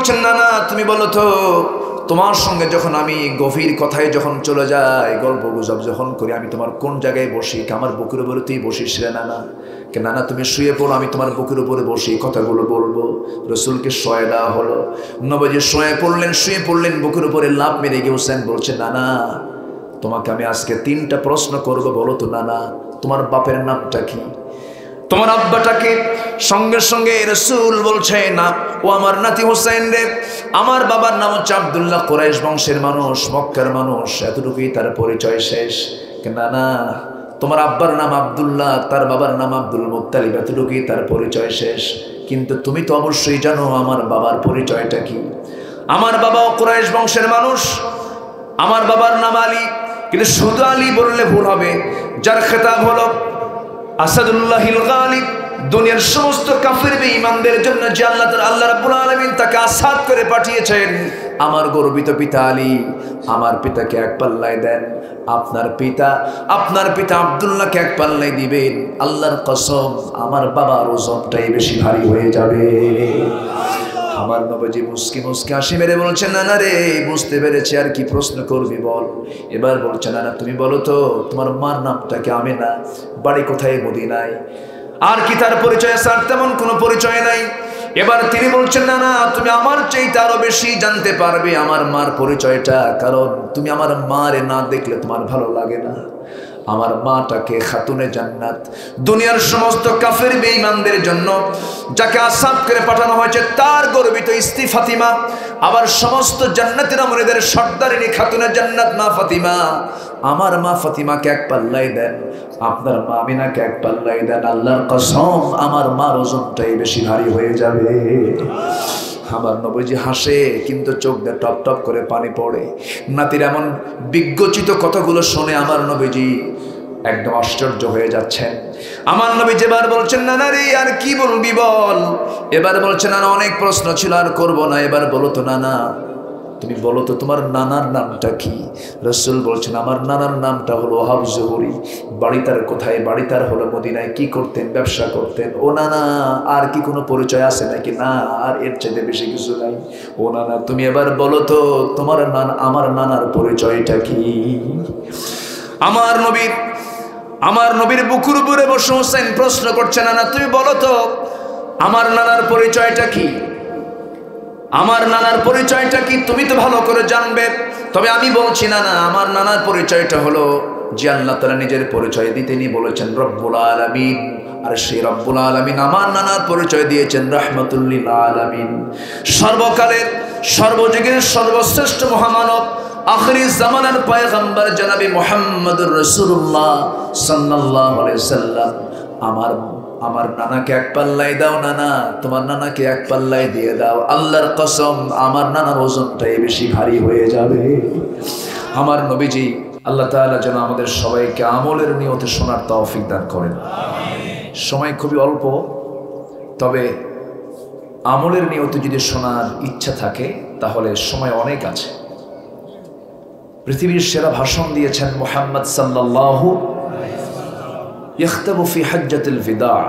বলছেন না না তুমি বলো তো তোমার সঙ্গে যখন আমি গভীর কথায় যখন চলে যাই, গল্প গুজব যখন করি, আমি তোমার কোন জায়গায় বসি? আমার বুকের উপরে তুই বসিস রে নানা। কে নানা তুমি শুয়ে পড়ো, আমি তোমার বুকের উপরে বসি, কথাগুলো বলবো। রসুলকে শোয়ে দেওয়া হলো, নবীজি শুয়ে পড়লেন বুকের উপরে লাফ মেরে গিয়েছেন। বলছে নানা তোমাকে আমি আজকে 3টা প্রশ্ন করবো, বলো তো নানা তোমার বাপের নামটা কি, তোমার আব্বাটাকে? সঙ্গে সঙ্গে রাসূল বলছে না ও আমার নাতি হোসেন রে, আমার বাবার নাম হচ্ছে আব্দুল্লাহ, কুরাইশ বংশের মানুষ, মক্কার মানুষ, এতটুকুই তার পরিচয় শেষ। না না তোমার আব্বার নাম আব্দুল্লাহ, তার বাবার নাম আব্দুল মুত্তালিব, এতটুকুই তার পরিচয় শেষ। কিন্তু তুমি তো অবশ্যই জানো আমার বাবার পরিচয়টা কি। আমার বাবাও কুরাইশ বংশের মানুষ, আমার বাবার নাম আলী। কিন্তু শুধু আলী বললে ভুল হবে, যার খেতাব হলো আসাদুল্লাহিল গালিব। দুনিয়ার সমস্ত কাফির বেঈমানদের জন্য যে আল্লাহ রাব্বুল আলামিন তাকে আসাদ করে পাঠিয়েছেন, আমার গর্বিত পিতা আলী, আমার পিতাকে এক পাল্লায় দেন, আপনার পিতা আব্দুল্লাহকে এক পাল্লায় দিবেন। আল্লাহর কসম আমার বাবার ওজনটাই বেশি ভারী হয়ে যাবে। আমার নবীজি মুস্কি হাসি মেরে বলছেন নানা রে বুঝতে পেরেছি, আর কি প্রশ্ন করবি বল। এবার বলছে নানা তুমি বলো তো তোমার মার নামটা কি আমেনা, বাড়ি কোথায়? মদিনায়। আর কি তার পরিচয়? স্যার তেমন কোনো পরিচয় নাই। এবার তিনি বলছেন নানা তুমি আমার চাইতে আরো বেশি জানতে পারবে আমার মার পরিচয়টা, কারণ তুমি আমার মারে না দেখলে তোমার ভালো লাগে না। আমার মাটাকে খাতুনে জান্নাত, দুনিয়ার সমস্ত কাফের বেঈমানদের জন্য যাকে আসাদ করে পাঠানো হয়েছে তার গর্বিত স্ত্রী ফাতিমা, আবার সমস্ত জান্নাতের আমরেদের সর্দারিনী খাতুনে জান্নাত মা ফাতিমা। আমার মা ফাতিমাকে এক পাল্লাই দেন, আপনার মা আমিনাকে এক পাল্লাই দেন, আল্লাহর কসম আমার মার ওজনটাই বেশি ভারী হয়ে যাবে। আমার নবীজি হাসে কিন্তু চোখ দিয়ে টপ টপ করে পানি পড়ে। নাতির এমন বিজ্ঞচিত কথাগুলো শুনে আমার নবীজি একদম আশ্চর্য হয়ে যাচ্ছেন। আমার নবীজি এবার বলছেন নানা রে আর কি বলবি বল। এবার বলছেন নানা অনেক প্রশ্ন ছিল আর করবো না, এবার বলো তো নানা তুমি বলো তো তোমার নানার নামটা কি? রাসূল বলছেন আমার নানার নামটা হলো ওহাব জুহরি। বাড়ি তার কোথায়? বাড়ি তার হলো মদিনায়। কি করতেন? ব্যবসা করতেন। ও নানা আর কি কোনো পরিচয় আছে নাকি? না আর এর চাইতে বেশি কিছু নাই। ও নানা তুমি এবার বলো তো তোমার আমার নানার পরিচয়টা কি? আমার নবীর বুকুর উপরে বসে হোসেন প্রশ্ন করছে নানা তুমি বলো তো আমার নানার পরিচয়টা কি? আমার নানার পরিচয়টা কি তুমি তো ভালো করে জানবে, তবে আমি বলছি না আমার নানার পরিচয়টা হলো যে আল্লাহ তাআলা নিজের পরিচয় দিতেনি বলেছেন রব্বুল আলামিন, আর সেই রব্বুল আলামিন আমার নানার পরিচয় দিয়েছেন রাহমাতুল লিল আলামিন। সর্বকালের সর্বযুগের সর্বশ্রেষ্ঠ মহামানব আখিরি জামানার পয়গম্বর জনাবে মুহাম্মদুর রাসূলুল্লাহ সাল্লাল্লাহু আলাইহি সাল্লাম আমার নানাকে এক পাল্লাই দাও নানা, তোমার নানাকে এক পাল্লাই দিয়ে দাও। আল্লাহর কসম আমার নানার ওজনটাই বেশি ভারী হয়ে যাবে। আমার নবীজি আল্লাহ তাআলা যেন আমাদের সবাইকে আমলের নিয়তে শোনার তৌফিক দান করেন। সময় খুবই অল্প, তবে আমলের নিয়তে যদি শোনার ইচ্ছা থাকে তাহলে সময় অনেক আছে। পৃথিবীর সেরা ভাষণ দিয়েছেন মুহাম্মদ সাল্লাল্লাহু يختب في حجة الوداع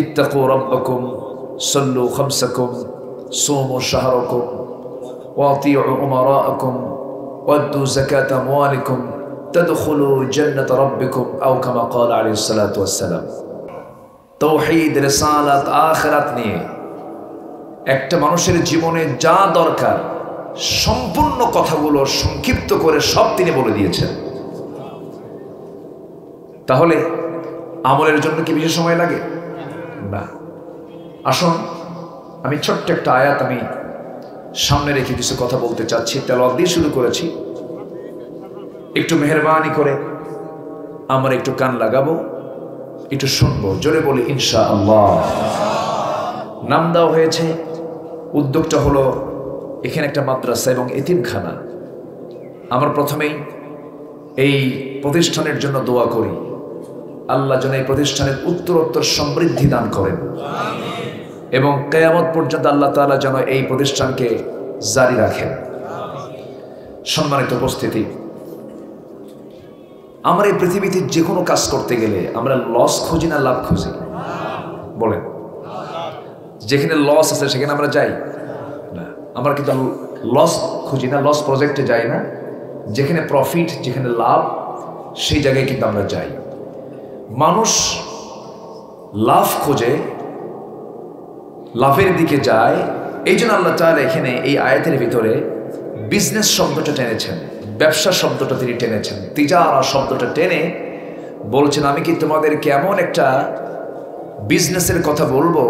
اتقوا ربكم صلوا خمسكم صوموا شهركم واطيعوا أمراءكم وادوا زكاة أموالكم تدخلوا جنة ربكم أو كما قال عليه الصلاة والسلام। তৌহিদ রিসালাত আখিরাত নিয়ে একটা মানুষের জীবনে যা দরকার সম্পূর্ণ কথাগুলো সংক্ষিপ্ত করে সব তিনি বলে দিয়েছেন। তাহলে আমলের জন্য কি বেশি সময় লাগে? না। আসুন আমি ছোট্ট একটা আয়াত আমি সামনে রেখে কিছু কথা বলতে চাচ্ছি। তেলাওয়াত দিয়ে শুরু করেছি, একটু মেহেরবানি করে আমরা একটু কান লাগাবো, একটু শুনবো। জোরে বলি ইনশাআল্লাহ। নাম দেওয়া হয়েছে, উদ্যোগটা হলো এখানে একটা মাদ্রাসা এবং এতিমখানা। আমরা প্রথমেই এই প্রতিষ্ঠানের জন্য দোয়া করি, আল্লাহ যেন এই প্রতিষ্ঠানের উত্তরোত্তর সমৃদ্ধি দান করেন এবং কিয়ামত পর্যন্ত আল্লাহ তাআলা যেন এই প্রতিষ্ঠানকে জারি রাখেন। সম্মানিত উপস্থিতি, আমরা এই পৃথিবীতে যে কোনো কাজ করতে গেলে আমরা লস খুঁজি না লাভ খুঁজি? বলেন, যেখানে লস আছে সেখানে আমরা যাই? আমরা কিন্তু লস খুঁজি না, লস প্রজেক্টে যাই না। যেখানে প্রফিট, যেখানে লাভ, সেই জায়গায় কিন্তু আমরা যাই। মানুষ লাভ খোঁজে, লাভের দিকে যায়। এই জন্য আল্লাহ তাআলা এখানে এই আয়াতের ভিতরে বিজনেস শব্দটা টেনেছেন, ব্যবসা শব্দটা তিনি টেনেছেন, তিজারা শব্দটা টেনে বলছেন আমি কি তোমাদেরকে এমন একটা বিজনেসের কথা বলবো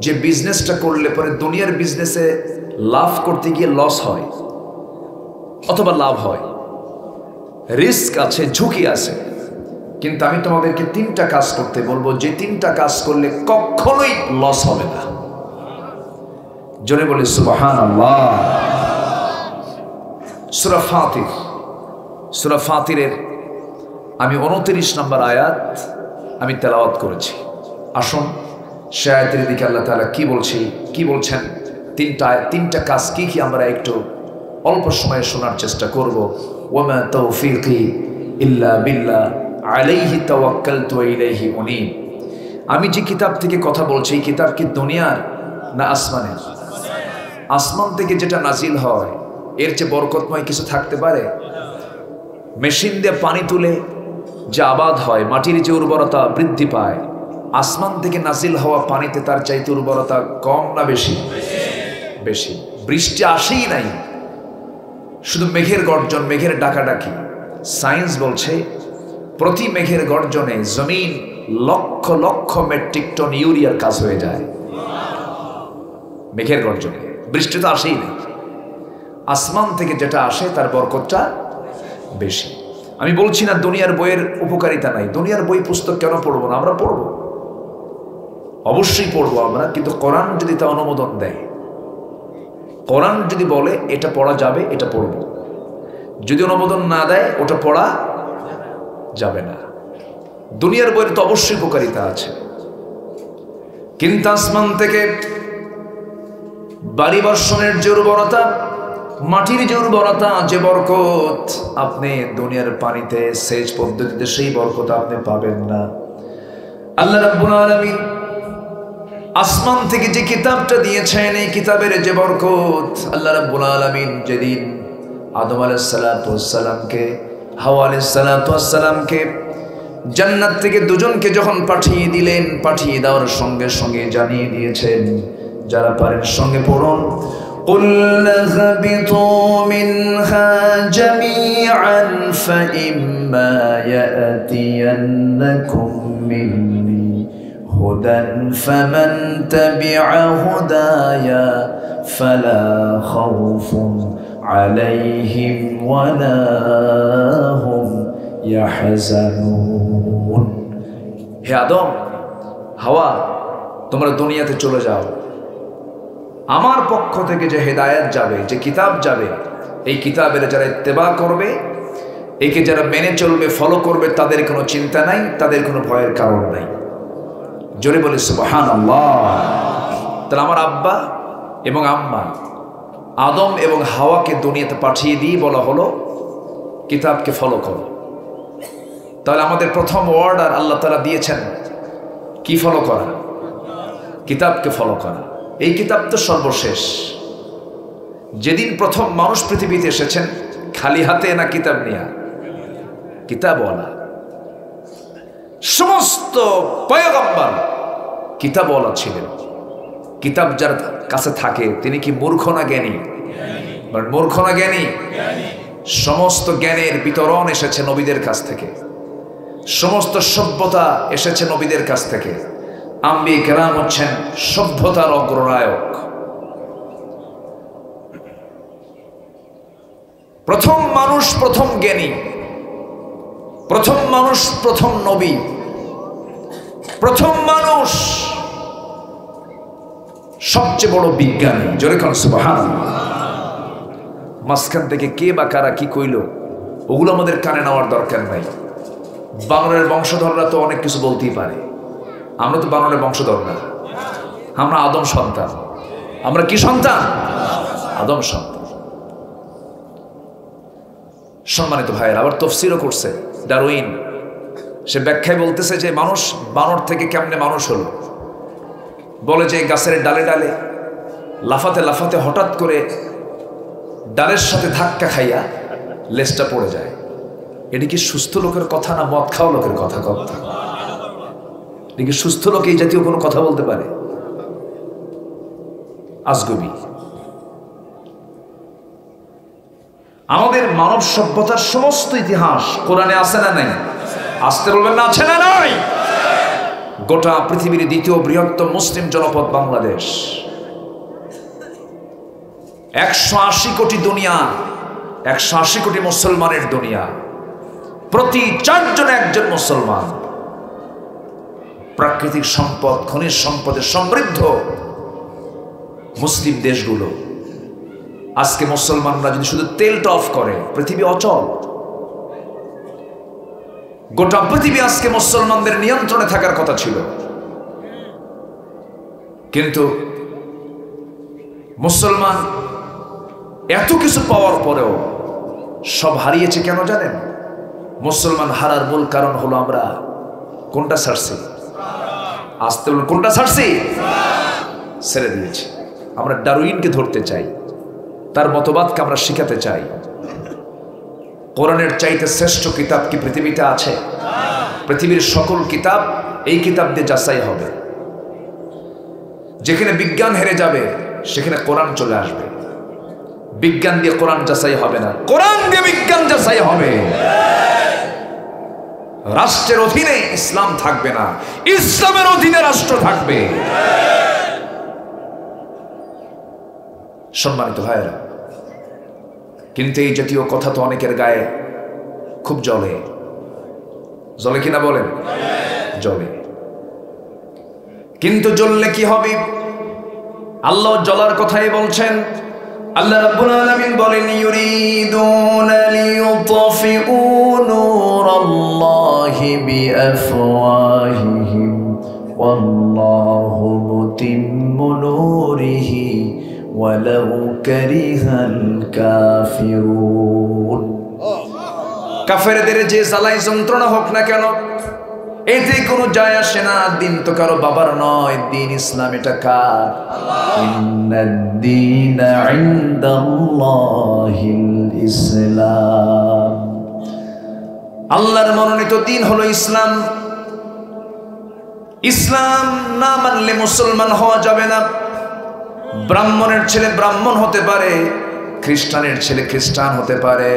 যে বিজনেসটা করলে পরে দুনিয়ার বিজনেসে লাভ করতে গিয়ে লস হয় অথবা লাভ হয়, রিস্ক আছে, ঝুঁকি আছে, কিন্তু আমি তোমাদেরকে 3টা কাজ করতে বলবো যে 3টা কাজ করলে কখনোই লস হবে না। জোরে বলি সুবহানাল্লাহ। সূরা ফাতিরের আমি 29 নম্বর আয়াত আমি তেলাওয়াত করেছি। আসুন সে আয়াতের দিকে আল্লাহ তাআলা কি বলছেন, 3টা কাজ কি আমরা একটু অল্প সময়ে শোনার চেষ্টা করব। ওয়ামা তাওফীকি ইল্লা বিল্লাহ আলাইহি তাওয়াক্কালতু ওয়া ইলাইহি উনীব। আমি যে কিতাব থেকে কথা বলছি, এই কিতাব কি দুনিয়ার না আসমানের? আসমান থেকে যেটা নাজিল হয় এর চেয়ে বরকতময় কিছু থাকতে পারে? মেশিন দিয়ে পানি তুলে যে আবাদ হয়, মাটির যে উর্বরতা বৃদ্ধি পায়, আসমান থেকে নাজিল হওয়া পানিতে তার চাইতে উর্বরতা কম না বেশি? বেশি। বৃষ্টি আসেই নাই, শুধু মেঘের গর্জন, মেঘের ডাকাডাকি। সায়েন্স বলছে প্রতি মেঘের গর্জনে জমিন লক্ষ লক্ষ মেট্রিক টন ইউরিয়ার কাজ হয়ে যায়। মেঘের গর্জনে, বৃষ্টি তো আসেই না। আসমান থেকে যেটা আসে তার বরকতটা বেশি। আমি বলছি না দুনিয়ার বইয়ের উপকারিতা নাই, দুনিয়ার বই পুস্তক কেন পড়বো না? আমরা পড়বো, অবশ্যই পড়বো আমরা, কিন্তু কোরআন যদি তা অনুমোদন দেয়, কোরআন যদি বলে এটা পড়া যাবে, এটা পড়বো। যদি অনুমোদন না দেয় ওটা পড়া যাবে না। দুনিয়ার বইয়ের তো অবশ্যই উপকারিতা আছে, কিন্তু আসমান থেকে বাড়ি বর্ষণের যে উর্বরতা, মাটির যে উর্বরতা, যে বরকত আপনি দুনিয়ার পানিতে সেচ পদ্ধতিতে সেই বরকত আপনি পাবেন না। আল্লাহ রাব্বুল আলামিন আসমান থেকে যে কিতাবটা দিয়েছেন, এই কিতাবের যে বরকত, আল্লাহ রাব্বুল আলামিন যেদিন আদম আলাইহিস সালাতু ওয়াস সালামকে, হাওয়া আলাইহিস সালাতু ওয়াস সালামকে জান্নাত থেকে দুজনকে যখন পাঠিয়ে দিলেন, পাঠিয়ে দেওয়ার সঙ্গে সঙ্গে জানিয়ে দিয়েছেন, যারা পারেন সঙ্গে পড়ুন, قُلْ اهْبِطُوا مِنْهَا جَمِيعًا فَإِمَّا يَأْتِيَنَّكُمْ مِنِّي هُدًى فَمَنْ تَبِعَ هُدَايَ فَلَا خَوْفٌ عَلَيْهِمْ وَلَا هُمْ يَحْزَنُونَ। হে আদম, হাওয়া, তোমরা দুনিয়াতে চলে যাও, আমার পক্ষ থেকে যে হেদায়েত যাবে, যে কিতাব যাবে, এই কিতাবের যারা ইত্তেবা করবে, একে যারা মেনে চলবে, ফলো করবে, তাদের কোনো চিন্তা নাই, তাদের কোনো ভয়ের কারণ নাই। জোরে বলে সুবহানাল্লাহ। তাহলে আমার আব্বা এবং আম্মা আদম এবং হাওয়াকে দুনিয়াতে পাঠিয়ে দিয়ে বলা হলো কিতাবকে ফলো করো। তাহলে আমাদের প্রথম অর্ডার আল্লাহ তাআলা দিয়েছেন কি ফলো করা? কিতাবকে ফলো করা। এই কিতাব তো সর্বশেষ। যেদিন প্রথম মানুষ পৃথিবীতে এসেছেন খালি হাতে না কিতাব নিয়ে? কিতাবওয়ালা। সমস্ত পয়গম্বর কিতাবওয়ালা ছিলেন। কিতাব যার কাছে থাকে তিনি কি মূর্খ না জ্ঞানী? মূর্খ না জ্ঞানী? সমস্ত জ্ঞানের বিতরণ এসেছে নবীদের কাছ থেকে, সমস্ত সভ্যতা এসেছে নবীদের কাছ থেকে। আম্বিয়া কেরাম হচ্ছেন সভ্যতার অগ্রনায়ক। প্রথম মানুষ প্রথম জ্ঞানী, প্রথম মানুষ প্রথম নবী, প্রথম মানুষ সবচেয়ে বড় বিজ্ঞানী। জোরে কোন সুবহানাল্লাহ। মাঝখান থেকে কে বা কারা কি কইল ওগুলো আমাদের কানে নেওয়ার দরকার নাই। বানরের বংশধররা তো অনেক কিছু বলতেই পারে, আমরা তো বানরের বংশধর না, আমরা আদম সন্তান। আমরা কি সন্তান? আদম সন্তান। সম্মানিত ভাইয়ের, আবার তফসিরও করছে ডারউইন। সে ব্যাখ্যায় বলতেছে যে মানুষ বানর থেকে কেমনে মানুষ হলো। বলে যে গাছের ডালে ডালে লাফাতে লাফাতে হঠাৎ করে ডালের সাথে ধাক্কা খাইয়া লেজটা পড়ে যায়। এটা কি সুস্থ লোকের কথা না মদ খাওয়া লোকের কথা? কথা এটা কি সুস্থ লোক এই জাতীয় কোনো কথা বলতে পারে? আজগবি। আমাদের মানব সভ্যতার সমস্ত ইতিহাস কোরআনে আছে না নাই? আসতে বলবেন না, আছে না নাই? গোটা পৃথিবীর দ্বিতীয় বৃহত্তম মুসলিম জনপদ বাংলাদেশ, 180 কোটি দুনিয়া, 180 কোটি মুসলমানের দুনিয়া, প্রতি 4 জনে একজন মুসলমান। প্রাকৃতিক সম্পদ, খনিজ সম্পদে সমৃদ্ধ মুসলিম দেশগুলো। আজকে মুসলমানরা যদি শুধু তেলটা অফ করে, পৃথিবী অচল। গোটা পৃথিবী আজকে মুসলমানদের নিয়ন্ত্রণে থাকার কথা ছিল, কিন্তু মুসলমান এত কিছু পাওয়ার পরেও সব হারিয়েছে। কেন জানেন? মুসলমান হারার মূল কারণ হলো আমরা কোনটা ছাড়ছি? আসতে বলুন, কোনটা ছাড়ছি? ছেড়ে দিয়েছি। আমরা ডারউইনকে ধরতে চাই, তার মতবাদকে আমরা শিখাতে চাই। কোরআনের চাইতে শ্রেষ্ঠ কিতাব কি পৃথিবীতে আছে? পৃথিবীর সকল কিতাব এই কিতাব দিয়ে যাচাই হবে। যেখানে বিজ্ঞান হেরে যাবে সেখানে কোরআন চলে আসবে। বিজ্ঞান দিয়ে কোরআন যাচাই হবে না, কোরআন দিয়ে বিজ্ঞান যাচাই হবে। রাষ্ট্রের অধীনে ইসলাম থাকবে না, ইসলামের অধীনে রাষ্ট্র থাকবে। সম্মানিত ভাইয়েরা, কিন্তু এই জাতীয় কথা তো অনেকের গায়ে খুব জ্বলে। জ্বলে কিনা বলেন? জ্বলে। কিন্তু জ্বললে কি হবে? আল্লাহ জ্বলার কথাই বলছেন। আল্লাহ রাব্বুল আলামিন বলেন, ইউরিদুনা লিইউতফিউ নূরাল্লাহি বিআফওয়াহিহিম ওয়াল্লাহু মুতিম্মু নূরিহি ওয়ালাউ কারিহাল কাফিরুন। কাফেরদের যে জ্বালাই যন্ত্রণা হোক না কেন, এতে কোনো যায় আসে না। দিন তো কারো বাবার নয়, দিন ইসলাম। এটা কার? ইন্নাদ-দীনা ইনদাল্লাহিল ইসলাম। আল্লাহর মনোনীত দিন হলো ইসলাম। ইসলাম না মানলে মুসলমান হওয়া যাবে না। ব্রাহ্মণের ছেলে ব্রাহ্মণ হতে পারে, খ্রিস্টানের ছেলে খ্রিস্টান হতে পারে,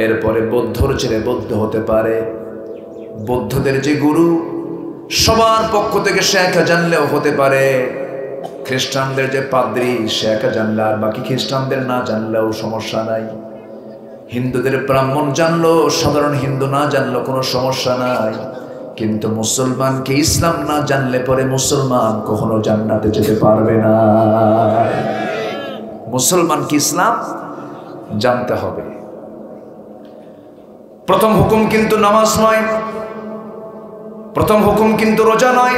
এরপরে বৌদ্ধর ছেলে বৌদ্ধ হতে পারে। বৌদ্ধদের যে গুরু, সবার পক্ষ থেকে সে একা জানলেও হতে পারে। খ্রিস্টানদের যে পাদ্রী, সে একা জানলে আর বাকি খ্রিস্টানদের না জানলেও সমস্যা নাই। হিন্দুদের ব্রাহ্মণ জানলো, সাধারণ হিন্দু না জানলেও কোনো সমস্যা নাই। কিন্তু মুসলমানকে ইসলাম না জানলে পরে মুসলমান কখনো জান্নাতে যেতে পারবে না। মুসলমানকে ইসলাম জানতে হবে। প্রথম হুকুম কিন্তু নামাজ নয়, প্রথম হুকুম কিন্তু রোজা নয়।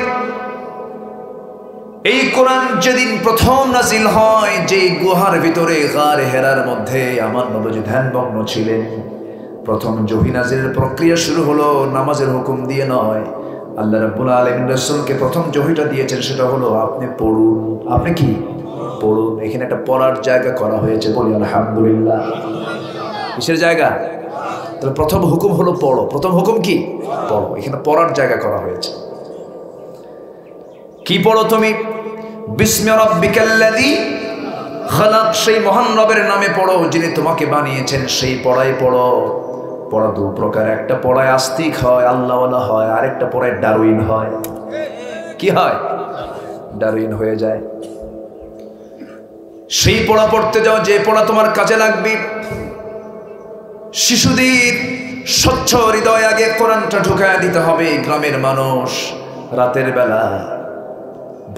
এই কোরআন যেদিন প্রথম নাজিল হয়, যেই গুহার ভিতরে গারে হেরার মধ্যে আমার নবী ধ্যানমগ্ন ছিলেন, প্রথম ওহী নাজিলের প্রক্রিয়া শুরু হলো নামাজের হুকুম দিয়ে নয়। আল্লাহ রাব্বুল আলামিন রাসূলকে প্রথম ওহীটা দিয়েছেন, সেটা হলো আপনি পড়ুন। আপনি কি পড়ুন। এখানে একটা পড়ার জায়গা করা হয়েছে, বলি আলহামদুলিল্লাহ। কিসের জায়গা? তাহলে প্রথম হুকুম হলো পড়ো। প্রথম হুকুম কি? পড়ো। এখানে পড়ার জায়গা করা হয়েছে। কি পড়ো তুমি? বিসমি রাব্বিকাল্লাযী খালাক, সেই মহান রবের নামে পড়ো যিনি তোমাকে বানিয়েছেন। সেই পড়াই পড়ো। পড়া দু প্রকার, একটা পড়ায় আস্তিক হয়, আল্লাহওয়ালা হয়, আরেকটা পড়ায় ডারউইন হয়। কি হয়? ডারউইন হয়ে যায়। সেই পড়া পড়তে যাও যে পড়া তোমার কাজে লাগবে। শিশুদের স্বচ্ছ হৃদয় আগে কোরআনটা ঢুকায় দিতে হবে। গ্রামের মানুষ রাতের বেলা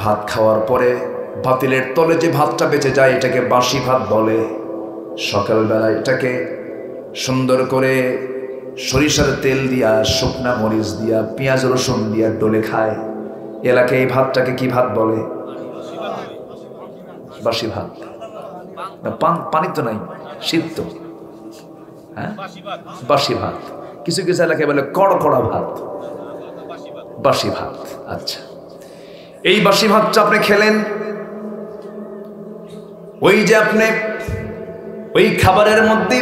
ভাত খাওয়ার পরে ভাতিলের তলে যে ভাতটা বেঁচে যায়, এটাকে বাসি ভাত বলে। সকালবেলা এটাকে সুন্দর করে সরিষার তেল দিয়া, শুকনা মরিচ দিয়া, পেঁয়াজ রসুন দিয়া ডলে খায়। এলাকায় এই ভাতটাকে কি ভাত বলে? বাসি ভাত। পানি তো নাই, শীত। হ্যাঁ, বাসি ভাত। কিছু কিছু এলাকায় বলে কড়কড়া ভাত, বাসি ভাত। আচ্ছা, এই বাসি ভাতটা আপনি খেলেন, ওই যে আপনি ওই খাবারের মধ্যে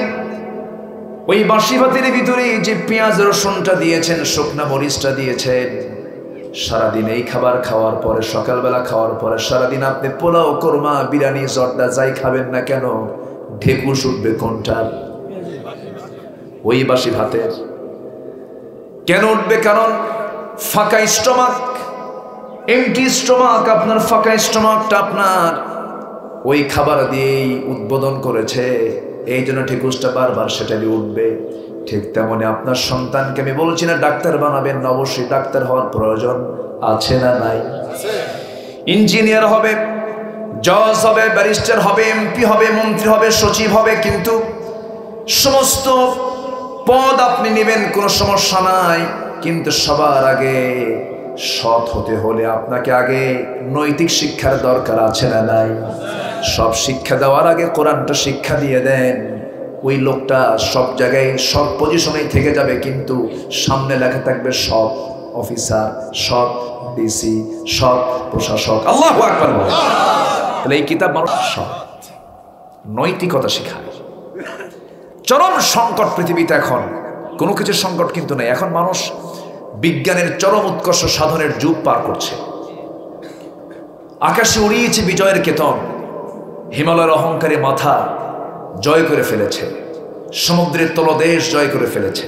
ওই বাসি ভাতের ভিতরে যে পেঁয়াজ রসুনটা দিয়েছেন, শুকনা মরিচটা দিয়েছেন, সারাদিন এই খাবার খাওয়ার পরে, সকালবেলা খাওয়ার পরে সারাদিন আপনি পোলাও, কোরমা, বিরিয়ানি, জর্দা যাই খাবেন না কেন, ঢেকুশ উঠবে কোনটার? ওই বাসি ভাতের। কেন উঠবে? কারণ ফাঁকা স্টমাক, এমটি স্টমাক, আপনার ফাঁকা স্টমাকটা আপনার ওই খাবার দিয়েই উদ্বোধন করেছে, এই জন্য ঢেকুশটা বারবার সেটা দিয়ে উঠবে। ঠিক তেমনি আপনার সন্তানকে আমি বলছি না ডাক্তার বানাবেন না, অবশ্যই ডাক্তার হওয়ার প্রয়োজন আছে না নাই? ইঞ্জিনিয়ার হবে, জজ হবে, ব্যারিস্টার হবে, এমপি হবে, মন্ত্রী হবে, সচিব হবে, কিন্তু সমস্ত পদ আপনি নেবেন, কোনো সমস্যা নাই, কিন্তু সবার আগে সৎ হতে হলে আপনাকে আগে নৈতিক শিক্ষার দরকার আছে না নাই? সব শিক্ষা দেওয়ার আগে কোরআনটা শিক্ষা দিয়ে দেন, ওই লোকটা সব জায়গায় সব পজিশনেই থেকে যাবে, কিন্তু সামনে লেখা থাকবে সৎ অফিসার, সৎ ডিসি, সৎ প্রশাসক। আল্লাহু আকবার। তাহলে এই কিতাব মানুষ সৎ নৈতিকতা শেখায়। চরম সংকট পৃথিবীতে এখন, কোনো কিছুর সংকট কিন্তু নেই। এখন মানুষ বিজ্ঞানের চরম উৎকর্ষ সাধনের যুগ পার করছে। আকাশে উড়িয়েছে বিজয়ের কেতন, হিমালয়ের অহংকারী মাথা জয় করে ফেলেছে, সমুদ্রের তলদেশ জয় করে ফেলেছে।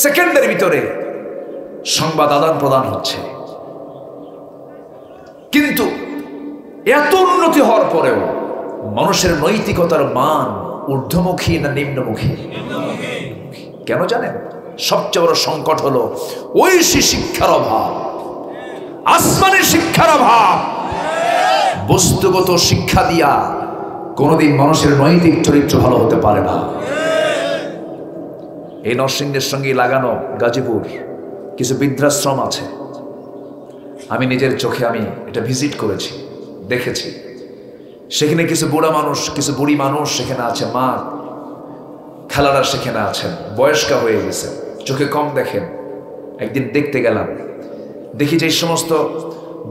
সেকেন্ডের ভিতরে সংবাদ আদান প্রদান হচ্ছে। কিন্তু এত উন্নতি হওয়ার পরেও মানুষের নৈতিকতার মান ঊর্ধ্বমুখী না নিম্নমুখী? কেন জানেন? সবচেয়ে বড় সংকট হলো ঐশী শিক্ষার অভাব, আসমানি শিক্ষার অভাব। বস্তুগত শিক্ষা দিয়া কোনোদিন মানুষের নৈতিক চরিত্র ভালো হতে পারে না। এই নরসিংহের সঙ্গে লাগানো গাজীপুর কিছু বৃদ্ধাশ্রম আছে, আমি নিজের চোখে আমি এটা ভিজিট করেছি, দেখেছি। সেখানে কিছু বুড়া মানুষ, কিছু বুড়ি মানুষ সেখানে আছে, মা খালারা সেখানে আছেন, বয়স্কা হয়ে গেছে, চোখে কম দেখেন। একদিন দেখতে গেলাম, দেখি যে এই সমস্ত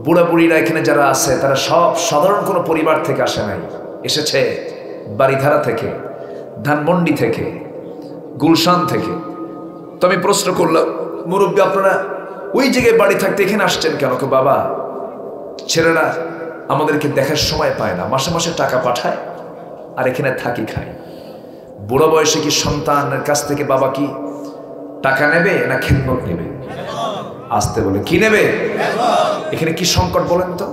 বুড়া বুড়িরা এখানে যারা আছে তারা সব সাধারণ কোনো পরিবার থেকে আসে নাই, এসেছে বাড়িধারা থেকে, ধানমন্ডি থেকে, গুলশান থেকে। তো আমি প্রশ্ন করলাম, মুরব্বী আপনারা ওই জায়গায় বাড়ি থাকতে এখানে আসছেন কেন? বাবা, ছেলেরা আমাদেরকে দেখার সময় পায় না, মাসে মাসে টাকা পাঠায় আর এখানে থাকি খাই। বুড়ো বয়সে কি সন্তানের কাছ থেকে বাবা কি টাকা নেবে না খেদমত নেবে? আসতে বলে কি নেবে? এখানে কি সংকট বলেন তো?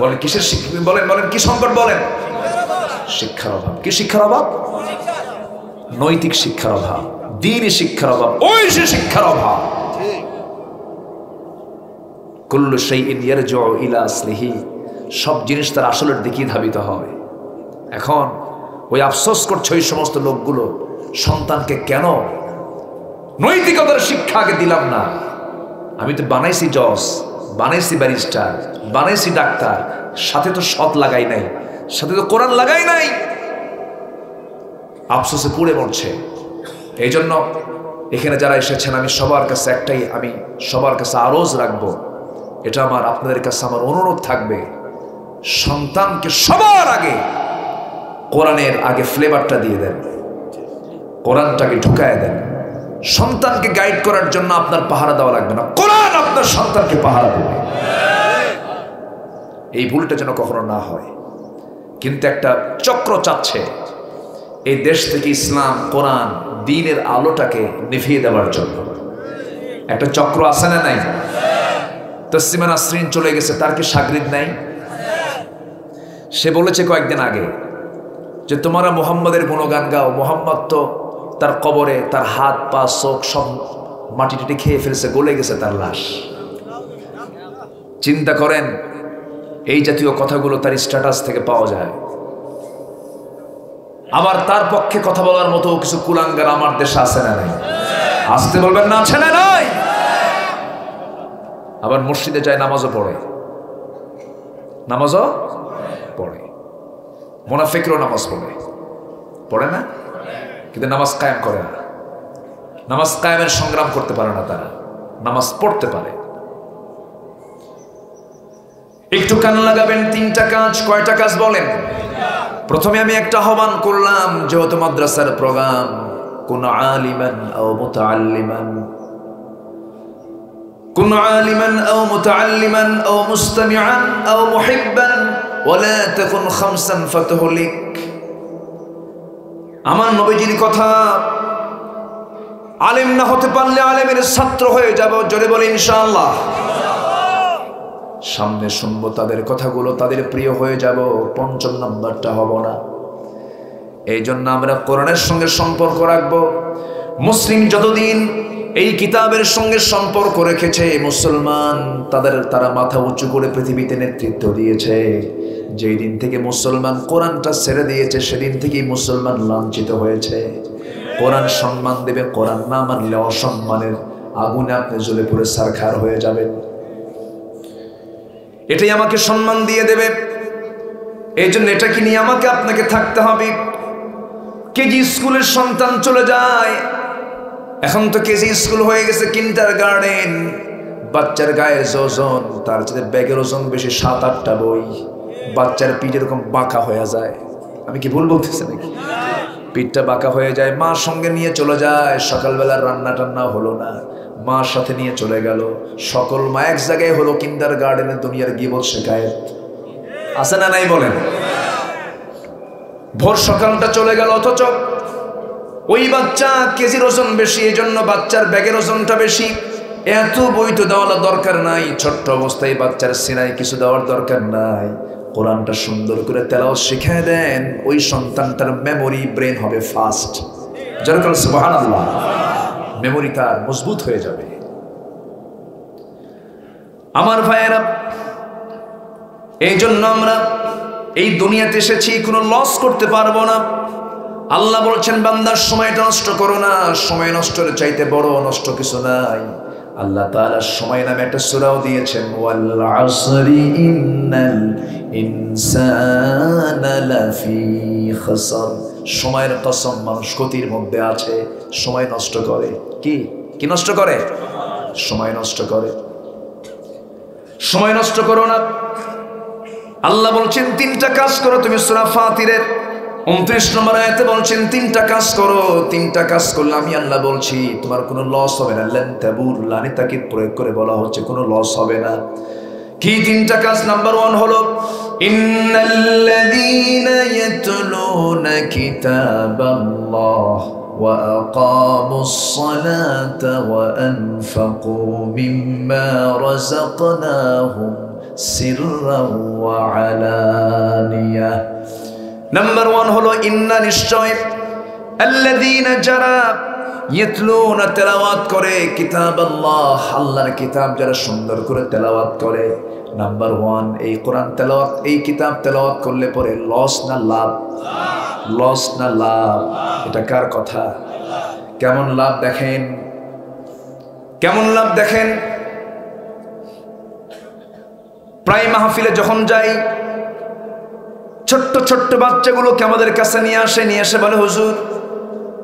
বলেন কিসের? বলেন বলেন কি সংকট বলেন? শিক্ষার অভাব। কি শিক্ষার অভাব? নৈতিক শিক্ষার অভাব, দ্বীনি শিক্ষার অভাব, ঐশী শিক্ষার অভাব। কুল্লু শাইইন ইয়ারজিউ ইলা আসলিহি, সব জিনিস তার আসলের দিকেই ধাবিত হয়। এখন ওই আফসোস করছে ওই সমস্ত লোকগুলো, সন্তানকে কেন নৈতিকতার শিক্ষা আগে দিলাম না? আমি তো বানাইছি জজ, বানাইছি ব্যারিস্টার, বানাইছি ডাক্তার, সাথে তো সৎ লাগাই নাই, সাথে তো কোরআন লাগাই নাই। আফসোসে পুড়ে মরছে। এই জন্য এখানে যারা এসেছেন, আমি সবার কাছে একটাই, আমি সবার কাছে আরজ রাখবো, এটা আমার আপনাদের কাছে আমার অনুরোধ থাকবে, সন্তানকে সবার আগে কোরআনের আগে ফ্লেভারটা দিয়ে দেন, কোরআনটাকে ঢুকায় দেন। সন্তানকে গাইড করার জন্য আপনার পাহারা দেওয়া লাগবে না, কোরআন আপনার সন্তানকে পাহারা দেবে। এই ভুলটা যেন কখনো না হয়। কিন্তু একটা চক্র চাচ্ছে এই দেশ থেকে ইসলাম, কোরআন, দ্বীনের আলোটাকে নিভিয়ে দেওয়ার জন্য। একটা চক্র আছে না নাই? তসলিমা নাসরিন চলে গেছে, তার কি শাগরিদ নাই? সে বলেছে কয়েকদিন আগে যে তোমরা মুহাম্মাদের গুণগান গাও, মুহাম্মদ তো তার কবরে তার হাত পা চোখ সব মাটি টাটি খেয়ে ফেলছে, গলে গেছে তার লাশ। চিন্তা করেন, এই জাতীয় কথাগুলো তার স্ট্যাটাস থেকে পাওয়া যায়। আবার তার পক্ষে কথা বলার মতো কিছু কুলাঙ্গার আমার দেশে আছে না নাই? আসতে বলবেন না, আছে না নাই? আবার মসজিদে যায়, নামাজও পড়ে, নামাজও পড়ে, মুনাফিকরাও নামাজ পড়ে না, কিন্তু নামাজ কায়েম করে না। নামাজ কায়েমের সংগ্রাম করতে পারে না তারা, নামাজ পড়তে পারে। একটু কান লাগাবেন। তিনটা কাজ। কয়টা কাজ বলেন? প্রথমে আমি একটা আহ্বান করলাম, যেহেতু মাদ্রাসার প্রোগ্রাম, কুন আলিমান আও মুতাআল্লিমান, কুন আলিমান আও মুতাআল্লিমান আও মুস্তামিআন আও মুহিব্বান ওয়ালা তাকুন খামসান ফাতহুলিক। আমার নবীজির কথা, আলেম না হতে পারলে আলেমের ছাত্র হয়ে যাব। জোরে বলে ইনশাআল্লাহ। সামনে শুনবো তাদের কথাগুলো, তাদের প্রিয় হয়ে যাব, পঞ্চম নাম্বারটা হব না। এই জন্য আমরা কোরআনের সঙ্গে সম্পর্ক রাখবো। মুসলিম যতদিন এই কিতাবের সঙ্গে সম্পর্ক রেখেছে, মুসলমান তারা মাথা উঁচু করে পৃথিবীতে নেতৃত্ব দিয়েছে। যেই দিন থেকে মুসলমান কোরআনটা ছেড়ে দিয়েছে, সেদিন থেকেই মুসলমান লাঞ্ছিত হয়েছে। কোরআন সম্মান দেবে, কোরআন না মানলে অসম্মানের আগুনে আপনি জ্বলে পুড়ে ছারখার হয়ে যাবেন। এটাই আমাকে সম্মান দিয়ে দেবে। এই জন্য এটাকে নিয়ে আমাকে আপনাকে থাকতে হবে। কেজি স্কুলের সন্তান চলে যায়, এখন তো কেজি স্কুল হয়ে গেছে কিন্ডারগার্টেন। বাচ্চার গায়ের ওজন তার চেয়ে ব্যাগের ওজন বেশি, 7-8টা বই। বাচ্চার পিঠ এরকম বাঁকা হয়ে যায়। আমি কি ভুল বলতেছি নাকি? পিঠটা বাঁকা হয়ে যায়। মা সঙ্গে নিয়ে চলে যায়, সকালবেলার রান্না টান্না হলো না, মার সাথে নিয়ে চলে গেল। সকল মা এক জায়গায় হলো কিন্ডারগার্টেনের দুনিয়ার গীবত শেখায়েত। আছে না নাই বলেন? ভোর সকালটা চলে গেল, অথচ ওই বাচ্চা কেজির ওজন বেশি, এই জন্য বাচ্চার ব্যাগের ওজনটা বেশি। এত বই তো দেওয়ার দরকার নাই। ছোট্ট অবস্থায় বাচ্চার সিনায় কিছু দেওয়ার দরকার নাই। কোরআনটা সুন্দর করে তেলাওয়াত শিখিয়ে দেন, ওই সন্তানটার মেমোরি ব্রেন হবে ফাস্ট। যেরকম সুবহানাল্লাহ, মেমোরি তার মজবুত হয়ে যাবে। আমার ভাইয়েরা, এই জন্য আমরা এই দুনিয়াতে এসেছি, কোনো লস করতে পারবো না। আল্লাহ বলছেন, বান্দার সময়টা নষ্ট করো না। সময় নষ্টের চাইতে বড় নষ্ট কিছু নাই। আল্লাহ তাআলা সময় নামে একটা সূরাও দিয়েছেন, ওয়াল আসরি ইন্নাল ইনসানা লাফি খাসর। সময়ের কসম, মানুষ ক্ষতির মধ্যে আছে। সময় নষ্ট করে। কি নষ্ট করে? সময় নষ্ট করে। সময় নষ্ট করো না। আল্লাহ বলছেন 3টা কাজ করো। তুমি সূরা ফাতিরের 29 নম্বর আয়াতে বলছেন 3টা কাজ করো। 3টা কাজ করলে আমি আল্লাহ বলছি তোমার কোনো লস হবে না। লান তাবুর, লানে তাকিদ প্রয়োগ করে বলা হচ্ছে কোনো লস হবে না। কি 3টা কাজ? নাম্বার 1 হলো, ইন্নাল্লাযীনা ইয়াতলুনা কিতাবাল্লাহ ওয়া আকামুস সালাতা ওয়া আনফাকু মিম্মা রাযাকনাহুম সিররান ওয়া আলানিয়া। নাম্বার 1 হলো, ইন্না, নিশ্চয়, আল্লাযীনা, যারা, ইয়াতলুনা, তেলাওয়াত করে, কিতাবাল্লাহ, আল্লাহর কিতাব যারা সুন্দর করে তেলাওয়াত করে। নাম্বার 1, এই কোরআন তেলাওয়াত, এই কিতাব তেলাওয়াত করলে পরে লস না লাভ? লস না লাভ? এটা কার কথা? কেমন লাভ দেখেন, কেমন লাভ দেখেন। প্রায় মাহফিলে যখন যাই, ছোট্ট ছোট্ট বাচ্চাগুলোকে আমাদের কাছে নিয়ে এসে বলে, হুজুর,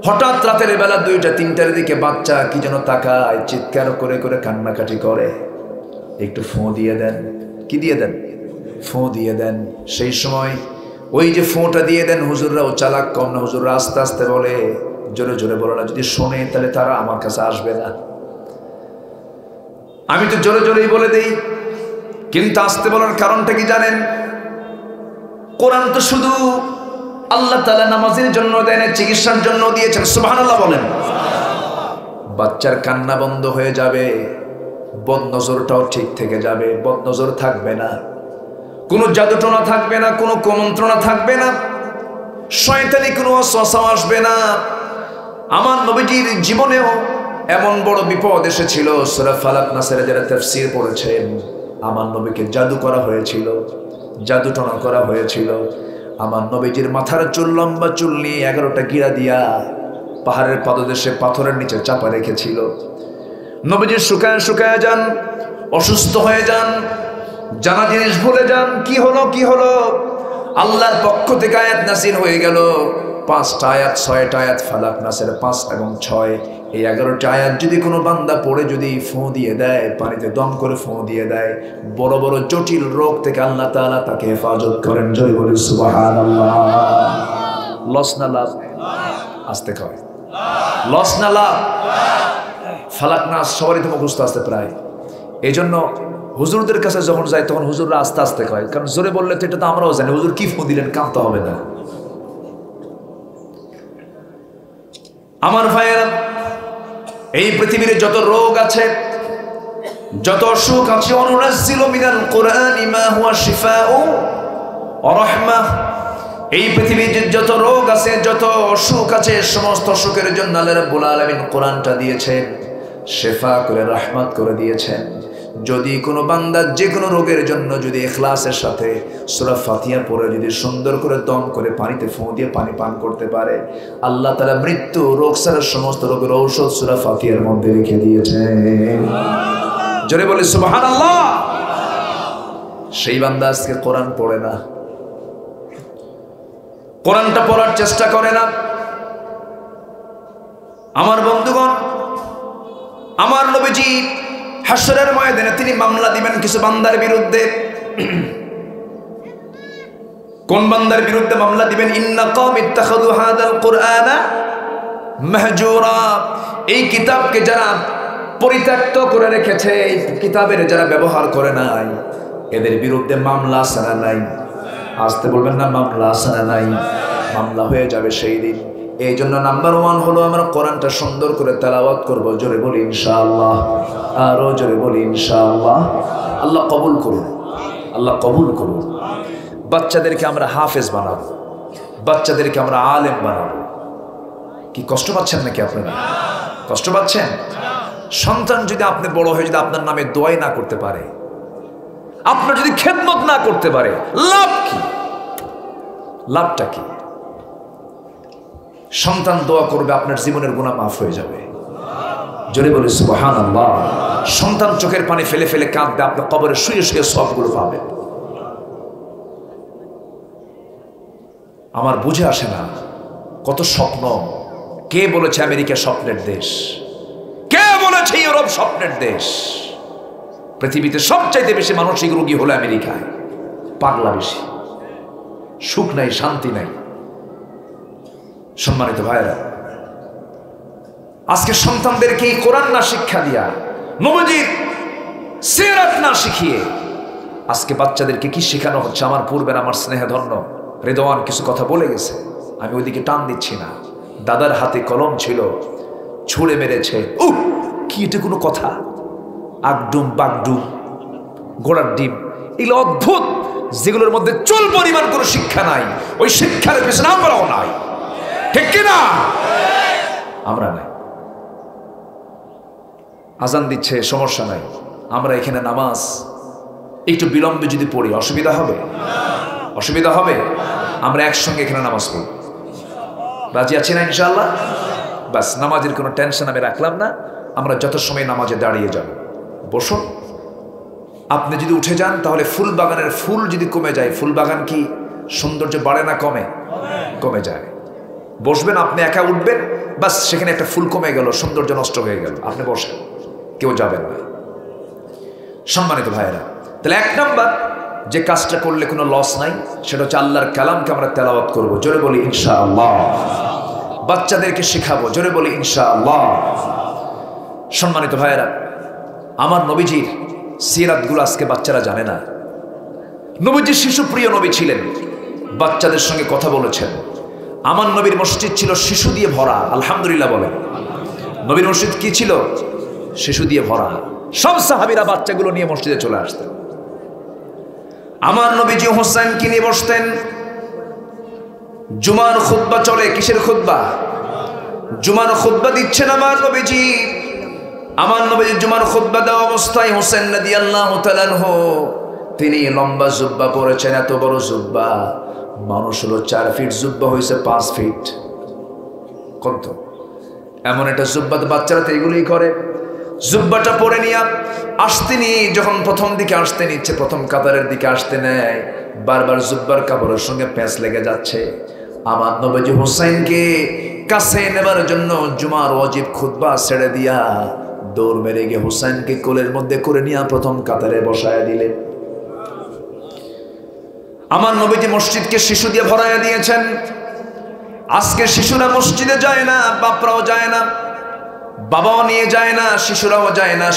হঠাৎ রাতের বেলা 2টা-3টার দিকে বাচ্চা কি যেন তাকায়, চিৎকার করে করে কান্নাকাটি করে, একটু ফোঁ দিয়ে দেন। কি দিয়ে দেন? ফোঁ দিয়ে দেন। সেই সময় ওই যে ফোঁটা দিয়ে দেন, হুজুররাও চালাক কম না। হুজুররা আস্তে আস্তে বলে, জোরে জোরে বলে না। যদি শোনে তাহলে তারা আমার কাছে আসবে না। আমি তো জোরে জোরেই বলে দেই, কিন্তু আস্তে বলার কারণটা কি জানেন? কোরআন তো শুধু আল্লাহ তাআলা নামাজের জন্য দেন, চিকিৎসার জন্য দিয়েছেন। সুবহানাল্লাহ বলেন। বাচ্চার কান্না বন্ধ হয়ে যাবে, বদনজরটাও ঠিক থেকে যাবে। বদনজর থাকবে না, কোনো জাদুটোনা থাকবে না, কোনো কুমন্ত্রণা থাকবে না, শয়তানি কোনো ওয়াসওয়াসা আসবে না। আমার নবীজির জীবনেও এমন বড় বিপদ এসেছিল, সূরা ফালাক নাসের যারা তাফসীর পড়েছেন, আমার নবীকে জাদু করা হয়েছিল, জাদুটোনা করা হয়েছিল। আমার নবীজির মাথার চুল, লম্বা চুল নিয়ে 11টা গিরা দিয়া পাহাড়ের পাদদেশে পাথরের নিচে চাপা রেখেছিল। নবীজি শুকায় শুকায় যান, অসুস্থ হয়ে যান, জানা জিনিস ভুলে যান। কি হলো? আল্লাহর পক্ষ থেকে আয়াত নাযিল হয়ে গেল, 5টা আয়াত 6টা আয়াত ফালাক নাসের 5 এবং 6 এই 11টা আয়াত যদি কোনো বান্দা পড়ে যদি ফু দিয়ে দেয়, পানিতে দম করে ফু দিয়ে দেয়, বড় বড় জটিল রোগ থেকে আল্লাহ তাআলা তাকে হেফাজত করেন। জয় বলি সুবহানাল্লাহ। লস না লাভ? আসতে কয় লস না লাভ? ফালাক নাস সবারই তো মুখস্থ আসতে প্রায়। এই জন্য হুজুরদের কাছে যখন যায় তখন হুজুররা আস্তে আস্তে কয়, কারণ জোরে বললে তো এটা তো আমরাও জানি হুজুর কি ফু দিলেন, কাঁদতে হবে না। আমার ভাইয়েরা, এই পৃথিবীর যত রোগ আছে, যত অসুখ আছে, অনুনাজ্জিলু মিনাল কুরআনি মা হুয়া শিফাউ ওয়া রাহমাহ, এই পৃথিবীর যত রোগ আছে, যত অসুখ আছে, সমস্ত অসুখের জন্য আল্লাহ রাব্বুল আলামিন কোরআনটা দিয়েছেন, শিফা করে রহমত করে দিয়েছেন। যদি কোনো বান্দা যে কোনো রোগের জন্য যদি ইখলাসের সাথে সূরা ফাতিহা পড়ে যদি সুন্দর করে দম করে পানিতে ফু দিয়ে পানি পান করতে পারে, আল্লাহ তাআলা মৃত্যু রোগ ছাড়া সমস্ত রোগের ঔষধ সূরা ফাতিহার মধ্যে লিখে দিয়েছেন। জোরে বলি সুবহানাল্লাহ। সেই বান্দা আজকে কোরআন পড়ে না, কোরআনটা পড়ার চেষ্টা করে না। আমার বন্ধুগণ, আমার নবীজি হাশরের ময়দানে তিনি মামলা দিবেন কিছু বান্দার বিরুদ্ধে। কোন বান্দার বিরুদ্ধে মামলা দিবেন? ইন্না কওম ইত্তাখাযু হাযাল কুরআনা মাহজুরা, এই কিতাবকে যারা পরিত্যক্ত করে রেখেছে, এই কিতাবের যারা ব্যবহার করে নাই, এদের বিরুদ্ধে মামলা আছে না নাই? আসতে বলবেন না, মামলা আছে না নাই? মামলা হয়ে যাবে সেই দিন। এই জন্য নাম্বার 1 হলো আমরা কোরআনটা সুন্দর করে তেলাওয়াত করব। জোরে বলি ইনশাআল্লাহ, আরো জোরে বলি ইনশাআল্লাহ। আল্লাহ কবুল করুন, আল্লাহ কবুল করুন। বাচ্চাদেরকে আমরা হাফেজ বানাবো, বাচ্চাদেরকে আমরা আলেম বানাবো। কি কষ্ট পাচ্ছেন নাকি আপনারা? কষ্ট পাচ্ছেন? সন্তান যদি আপনি বড় হয়ে যদি আপনার নামে দোয়াই না করতে পারে, আপনার যদি খেদমত না করতে পারে, লাভ কি? লাভটা কি? সন্তান দোয়া করবে, আপনার জীবনের গুনাহ মাফ হয়ে যাবে। জোরে বলে সুবহানাল্লাহ। সন্তান চোখের পানি ফেলে ফেলে কাঁদবে, আপনি কবরে শুয়ে শুয়ে সবগুলো পাবেন। আমার বুঝে আসে না, কত স্বপ্ন। কে বলেছে আমেরিকা স্বপ্নের দেশ? কে বলেছে ইউরোপ স্বপ্নের দেশ? পৃথিবীতে সবচাইতে বেশি মানসিক রোগী হলো আমেরিকায়। পাগলা বেশি, সুখ নাই, শান্তি নাই। সম্মানিত ভাইরা, আজকে সন্তানদেরকে এই কোরআন না শিক্ষা দিয়া, নবীজির সিরাত না শিখিয়ে আজকে বাচ্চাদেরকে কি শেখানো হচ্ছে? আমার পূর্বের আমার স্নেহধন্য রেদওয়ান কিছু কথা বলে গেছে, আমি ওইদিকে টান দিচ্ছি না। দাদার হাতে কলম ছিল, ছুঁড়ে মেরেছে। কি এটা কোনো কথা? আগডুম বাগডুম, ঘোড়ার ডিম, এগুলো অদ্ভুত, যেগুলোর মধ্যে চুল পরিমাণ কোনো শিক্ষা নাই। ওই শিক্ষার পেছনে আমরাও নাই, ঠিক কিনা? আমরা নাই। আজান দিচ্ছে, সমস্যা নাই, আমরা এখানে নামাজ একটু বিলম্বে যদি পড়ি অসুবিধা হবে? অসুবিধা হবে? আমরা একসঙ্গে এখানে নামাজ পড়ি, রাজি আছি না ইনশাআল্লাহ? বাস, নামাজের কোনো টেনশন আমি রাখলাম না। আমরা যত সময় নামাজে দাঁড়িয়ে যাব। বসুন। আপনি যদি উঠে যান তাহলে ফুল বাগানের ফুল যদি কমে যায়, ফুল বাগান কি সৌন্দর্য বাড়ে না কমে? কমে যায়। বসবেন, আপনি একা উঠবেন, বাস সেখানে একটা ফুল কমে গেল, সৌন্দর্য নষ্ট হয়ে গেল। আপনি বসেন, কেউ যাবেন না। সম্মানিত ভাইয়েরা, তাহলে 1 নাম্বার যে কাজটা করলে কোনো লস নাই, সেটা হচ্ছে আল্লাহর কালামকে আমরা তেলাওয়াত করব। জোরে বলি ইনশাআল্লাহ। বাচ্চাদেরকে শেখাবো। জোরে বলি ইনশাআল্লাহ। সম্মানিত ভাইয়েরা, আমার নবীজির সিরাতগুলো আজকে বাচ্চারা জানে না। নবীজি শিশুপ্রিয় নবী ছিলেন, বাচ্চাদের সঙ্গে কথা বলেছেন। আমার নবীর মসজিদ ছিল শিশু দিয়ে ভরা। আলহামদুলিল্লাহ বলেন। নবীর মসজিদ কি ছিল? শিশু দিয়ে ভরা। সব সাহাবীরা বাচ্চাগুলো নিয়ে মসজিদে চলে আসতেন। আমার নবীজি হোসেনকে নিয়ে বসতেন। জুমার খুতবা চলে। কিসের খুতবা? জুমার খুতবা দিচ্ছেন আমার নবীজি। আমার নবীজি জুমার খুতবা দেওয়া অবস্থায় হোসেন রাদিয়াল্লাহু তাআলা আনহু তিনি লম্বা জুব্বা পরেছেন, এত বড় জুব্বা। মানুষ হলো 4 ফিট, জুব্বা হয়েছে 5 ফিট। কত এমন একটা জুব্বাতে বাচ্চারা তো এগুলোই করে। জুব্বাটা পরে নিয়ে আসতে নিয়ে যখন প্রথম দিকে আসতে নিচ্ছে, প্রথম কাতারের দিকে আসতে নেয়, বারবার জুব্বার কাপড়ের সঙ্গে প্যাঁচ লেগে যাচ্ছে। আমার নবীজি হুসাইনকে কাছে নেবার জন্য জুমার ওয়াজিব খুতবা ছেড়ে দিয়া দৌড় মেরে গিয়ে হুসাইনকে কোলের মধ্যে করে নিয়ে প্রথম কাতারে বসায় দিলেন। আমার নবীজি মসজিদকে শিশু দিয়ে ভরাইয়া দিয়েছেন। আজকে শিশুরা মসজিদে যায় না, বাপরাও যায় না, বাবাও নিয়ে যায় না, শিশুরাও যায় না।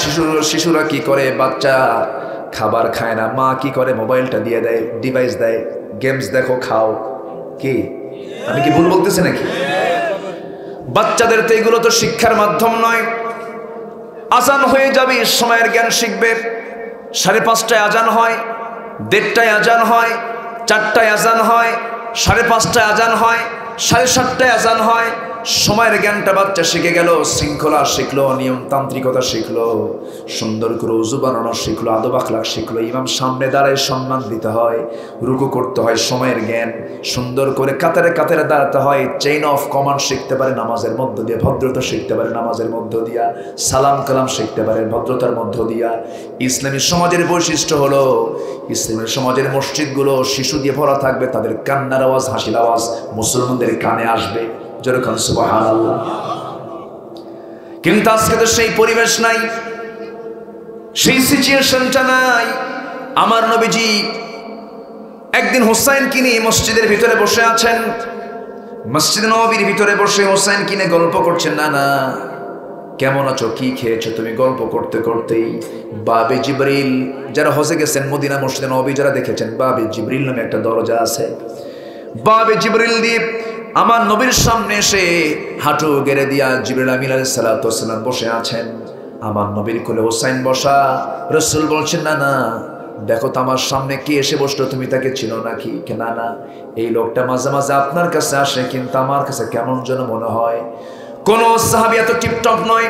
শিশুরা কি করে? বাচ্চা খাবার খায় না, মা কি করে? মোবাইলটা দিয়ে দেয়, ডিভাইস দেয়, গেমস দেখো, খাও। কি আমি কি ভুল বলতেছি নাকি? বাচ্চাদের তো এগুলো তো শিক্ষার মাধ্যম নয়। আজান হয়ে যাবে, সময়ের জ্ঞান শিখবে। 5:30টায় আজান হয়, 1:30টায় আজান হয়, 4টায় আজান হয়, 5:30টায় আজান হয়, 7:30টায় আজান হয়। সময়ের জ্ঞানটা বাচ্চা শিখে গেল, শৃঙ্খলা শিখলো, নিয়মতান্ত্রিকতা শিখলো, সুন্দর করে উজু বানানো শিখলো, আদব আখলাক শিখলো, ইমাম সামনে দাঁড়ায় সম্মান দিতে হয়, রুকু করতে হয়, সময়ের জ্ঞান, সুন্দর করে কাতারে কাতারে দাঁড়াতে হয়, চেইন অফ কমান্ড শিখতে পারে নামাজের মধ্য দিয়ে, ভদ্রতা শিখতে পারে নামাজের মধ্য দিয়া, সালাম কালাম শিখতে পারে ভদ্রতার মধ্য দিয়া। ইসলামী সমাজের বৈশিষ্ট্য হলো, ইসলামী সমাজের মসজিদগুলো শিশু দিয়ে ভরা থাকবে, তাদের কান্নার আওয়াজ, হাসির আওয়াজ মুসলমানদের কানে আসবে। যেরকম সুবহানাল্লাহ। কিন্তু আজকে তো সেই পরিবেশ নাই, সেই সিচুয়েশনটা নাই। আমার নবীজি একদিন হুসাইনকে নিয়ে মসজিদের ভিতরে বসে আছেন, মসজিদ নববীর ভিতরে বসে হুসাইনকে নিয়ে গল্প করছেন। না না, কেমন আছো, কি খেয়েছো? তুমি গল্প করতে করতেই বাবে জিবরিল, যারা হজে গেছেন মদিনা মসজিদ নববী যারা দেখেছেন, বাবে জিবরিল নামে একটা দরজা আছে, বাবে জিবরিল দিয়ে আমার নবীর সামনে এসে হাঁটু গেড়ে দিয়া জিবরিল আমিন আলাইহিস সালাতু ওয়াস সালাম বসে আছেন। আমার নবীর কোলে হুসাইন বসা। রাসূল বলছেন, না না, দেখো তো আমার সামনে কে এসে বসলো, তুমি তাকে চিনো নাকি? না না, এই লোকটা মাঝে মাঝে আপনার কাছে আসে, কিন্তু আমার কাছে কেমন যেন মনে হয়। কোন সাহাবী এত টিপটপ নয়,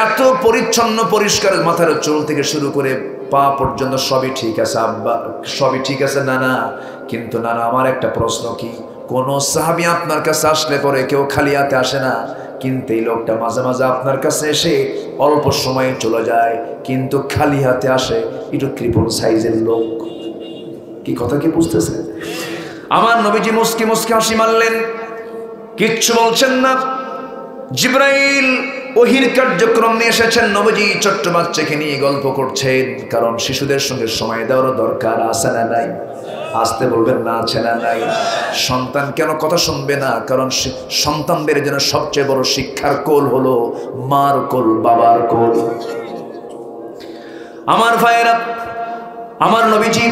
এত পরিচ্ছন্ন পরিষ্কার, মাথার চুল থেকে শুরু করে পা পর্যন্ত সবই ঠিক আছে। আব্বা সবই ঠিক আছে না না, কিন্তু না না, আমার একটা প্রশ্ন, কি কোন সাহাবী আপনার কাছে আসলে পরে কেউ খালি হাতে আসে না, কিন্তু এই লোকটা মাঝে মাঝে আপনার কাছে এসে অল্প সময়ে চলে যায়, কিন্তু খালি হাতে আসে, একটু কৃপণ সাইজের লোক। কি কথা কি বুঝতেছেন? আমার নবীজি মুস্কি মুস্কি হাসি মারলেন, কিচ্ছু বলছেন না। জিবরাইল ওহির কার্যক্রম নিয়ে এসেছেন, নবীজি ছোট্ট বাচ্চাকে নিয়ে গল্প করছেন, কারণ শিশুদের সঙ্গে সময় দেওয়ার দরকার আছে না নাই? আসতে বলবেন না, আছে না নাই? সন্তান কেন কথা শুনবে না? কারণ সন্তানদের জন্য সবচেয়ে বড় শিক্ষার কোল হলো মার কোল, বাবার কোল। আমার ভাইয়েরা, আমার নবীজি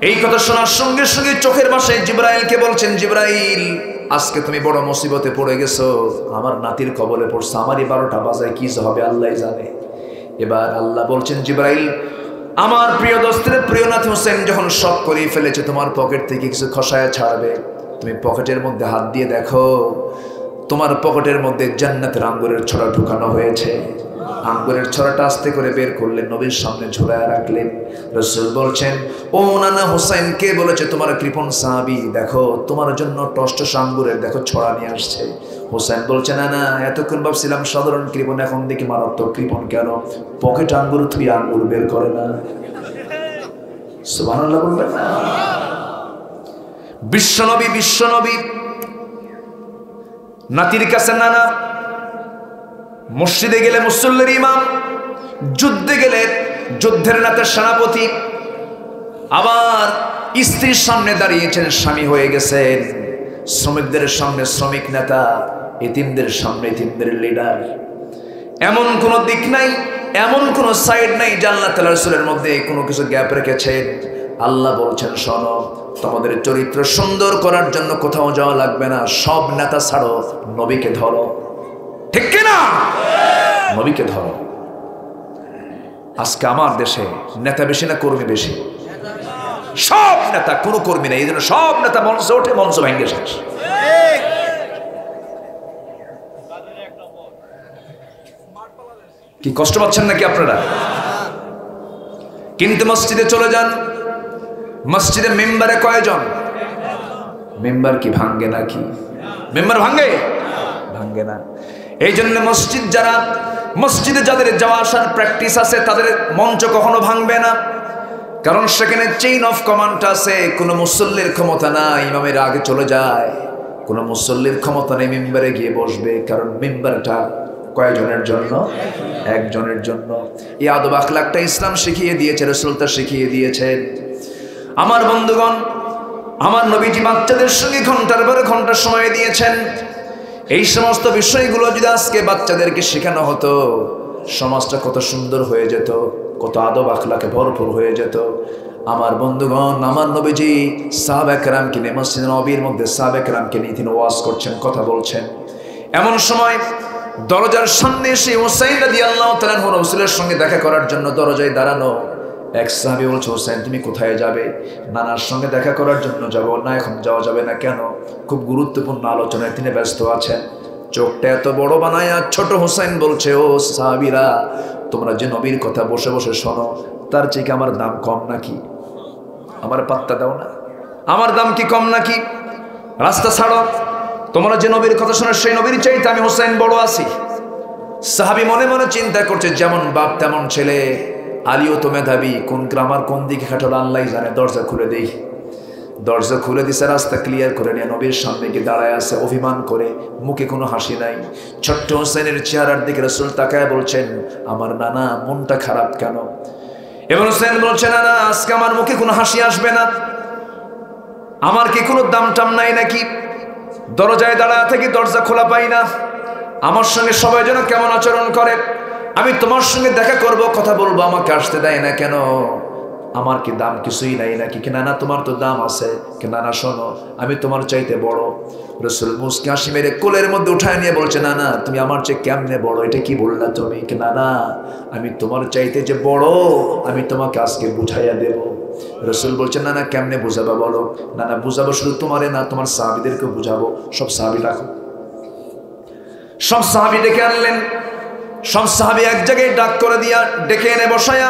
এই কথা শোনার সঙ্গে সঙ্গে চোখের ভাষায় জিবরাইলকে বলছেন, জিবরাইল, আজকে তুমি বড় মুসিবতে পড়ে গেছো, আমার নাতির কবলে পড়ছে, আমারই 12টা বাজায় কি হবে আল্লাহ জানে। এবার আল্লাহ বলছেন, জিবরাইল, আমার প্রিয় দোস্তের প্রিয় নাতি হোসেন যখন শখ করে ফেলেছে, তোমার পকেট থেকে কিছু খসায়া ছাড়বে, তুমি পকেটের মধ্যে হাত দিয়ে দেখো, তোমার পকেটের মধ্যে জান্নাতের আঙ্গুরের ছড়া ঢুকানো হয়েছে। আঙ্গুরের ছড়াটা আস্তে করে বের করলেন, নবীর সামনে ঝুলায় রাখলেন। রাসূল বলছেন, ও নানা হোসেন, কে বলেছে তোমার কৃপণ সাহাবী, দেখো তোমার জন্য টসটস আঙ্গুরের দেখো ছড়া নিয়ে আসছে। হোসেন বলছে, না না, এতক্ষণ ভাবছিলাম সাধারণ কৃপণ, এখন দেখি মারাত্মক কৃপণ। কেন? পকেট আঙ্গুর তুই আঙ্গুর বের করে না। সুবহানাল্লাহ বলবেন না? বিশ্বনবী নাতির কাছে নানা, মসজিদে গেলে মুসল্লির ইমাম, যুদ্ধে গেলে যুদ্ধের নেতার সেনাপতি, আবার স্ত্রীর সামনে দাঁড়িয়েছেন, স্বামী হয়ে গেছেন, শ্রমিকদের সামনে শ্রমিক নেতা, এতিমদের সামনে এতিমদের লিডার। এমন কোনো দিক নাই, এমন কোনো সাইড নাই যে আল্লাহ তাআলা রাসূলের মধ্যে কোনো কিছু গ্যাপ রেখেছেন। আল্লাহ বলছেন, শোনো, তোমাদের চরিত্র সুন্দর করার জন্য কোথাও যাওয়া লাগবে না, সব নেতা ছাড়ো, নবীকে ধরো। ঠিক কিনা? নবীকে ধরো। আজকে আমার দেশে নেতা বেশি না কর্মী বেশি? সব নেতা, কোনো কর্মী নেই। এই জন্য সব নেতা মঞ্চে ওঠে, মঞ্চ ভেঙে শেষ। কি কষ্ট পাচ্ছেন নাকি আপনারা? কিন্তু মসজিদে চলে যান, মসজিদে মেম্বারে কয়জন? মেম্বার কি ভাঙ্গে নাকি? মেম্বার ভাঙ্গে? ভাঙ্গে না। এই জন্য মসজিদে যাদের যাওয়া আসার প্র্যাকটিস আছে, তাদের মঞ্চ কখনো ভাঙবে না, কারণ সেখানে চেইন অফ কমান্ড আছে। কোনো মুসল্লির ক্ষমতা না ইমামের আগে চলে যায়, কোনো মুসল্লির ক্ষমতা নেই মিম্বারে গিয়ে বসবে, কারণ মিম্বারটা কয়জনের জন্য? একজনের জন্য। এই আদব আখলাকটা ইসলাম শিখিয়ে দিয়েছে, রাসূল তা শিখিয়ে দিয়েছেন। আমার বন্ধুগণ, আমার নবীজি বাচ্চাদের সঙ্গে ঘন্টার পর ঘন্টা সময় দিয়েছেন। এই সমস্ত বিষয়গুলো যদি আজকে বাচ্চাদেরকে শেখানো হতো, সমাজটা কত সুন্দর হয়ে যেত, কত আদব আখলাকে ভরপুর হয়ে যেত। আমার বন্ধুগণ, আমার নবীজি সাহাবা কেরামকে নিয়ে মসজিদে নববীর মধ্যে সাহাবা কেরামকে নিয়ে তিনি ওয়াজ করছেন, কথা বলছেন। এমন সময় দরজার সামনে এসে হুসাইন রাদিয়াল্লাহু তাআলা আনহু রাসূলের সঙ্গে দেখা করার জন্য দরজায় দাঁড়ানো। এক সাহাবী বলছে, হুসাইন তুমি কোথায় যাবে? নানার সঙ্গে দেখা করার জন্য যাব। না, এখন যাওয়া যাবে না। কেন? খুব গুরুত্বপূর্ণ আলোচনায় তিনি ব্যস্ত আছেন। চোখটা এত বড় বানায় ছোট হুসাইন বলছে, ও সাহাবীরা, তোমরা যে নবীর কথা বসে বসে শোনো, তার চেয়ে আমার দাম কম নাকি? আমার পাত্তা দাও না, আমার দাম কি কম নাকি? রাস্তা ছাড়ো, তোমরা যে নবীর কথা শোনো সেই নবীর চাইতে আমি হুসাইন বড় আছি। সাহাবী মনে মনে চিন্তা করছে, যেমন বাপ তেমন ছেলে, আলীও তো মেধাবী, কোন গ্রামার কোন দিকে খাটালো আল্লাহ জানে। দরজা খুলে দেই, দরজা খুলে দিছে, রাস্তা ক্লিয়ার করে নিয়ে নবীর সামনে গিয়ে দাঁড়ায় আছে অভিমান করে, মুখে কোনো হাসি নাই। ছোট্ট হোসেনের চেহারার দিকে রাসূল তাকায় বলছেন, আমার নানা মনটা খারাপ কেন? এবং হোসেন বলছে, নানা আজকে আমার মুখে কোনো হাসি আসবে না, আমার কি কোনো দাম টাম নাই নাকি? দরজায় দাঁড়ায় থেকে দরজা খোলা পাই না, আমার সঙ্গে সবাই যেন কেমন আচরণ করে। আমি তোমার সঙ্গে দেখা করব, কথা বলবো, আমাকে আসতে দেয় না কেন? আমার কি দাম কিছুই নাই নাকি? কি নানা তোমার তো দাম আছে। কি নানা শোনো, আমি তোমার চাইতে বড়। রাসূল মুস্কি হাসি মেরে কোলের মধ্যে উঠায় নিয়ে বলছে, নানা তুমি আমার চেয়ে কেমনে বড়? এটা কি বললা তুমি? কি নানা, আমি তোমার চাইতে যে বড় আমি তোমাকে আজকে বুঝাইয়া দেব। রাসূল বলছে, নানা কেমনে বুঝাবা বলো? নানা বুঝাবো শুধু তোমারে না, তোমার সাহাবীদেরকে বুঝাবো। সব সাহাবী রাখো। সব সাহাবী ডেকে আনলেন। সব সাহাবী এক জায়গায় ডাক করে দিয়া ডেকে এনে বসায়া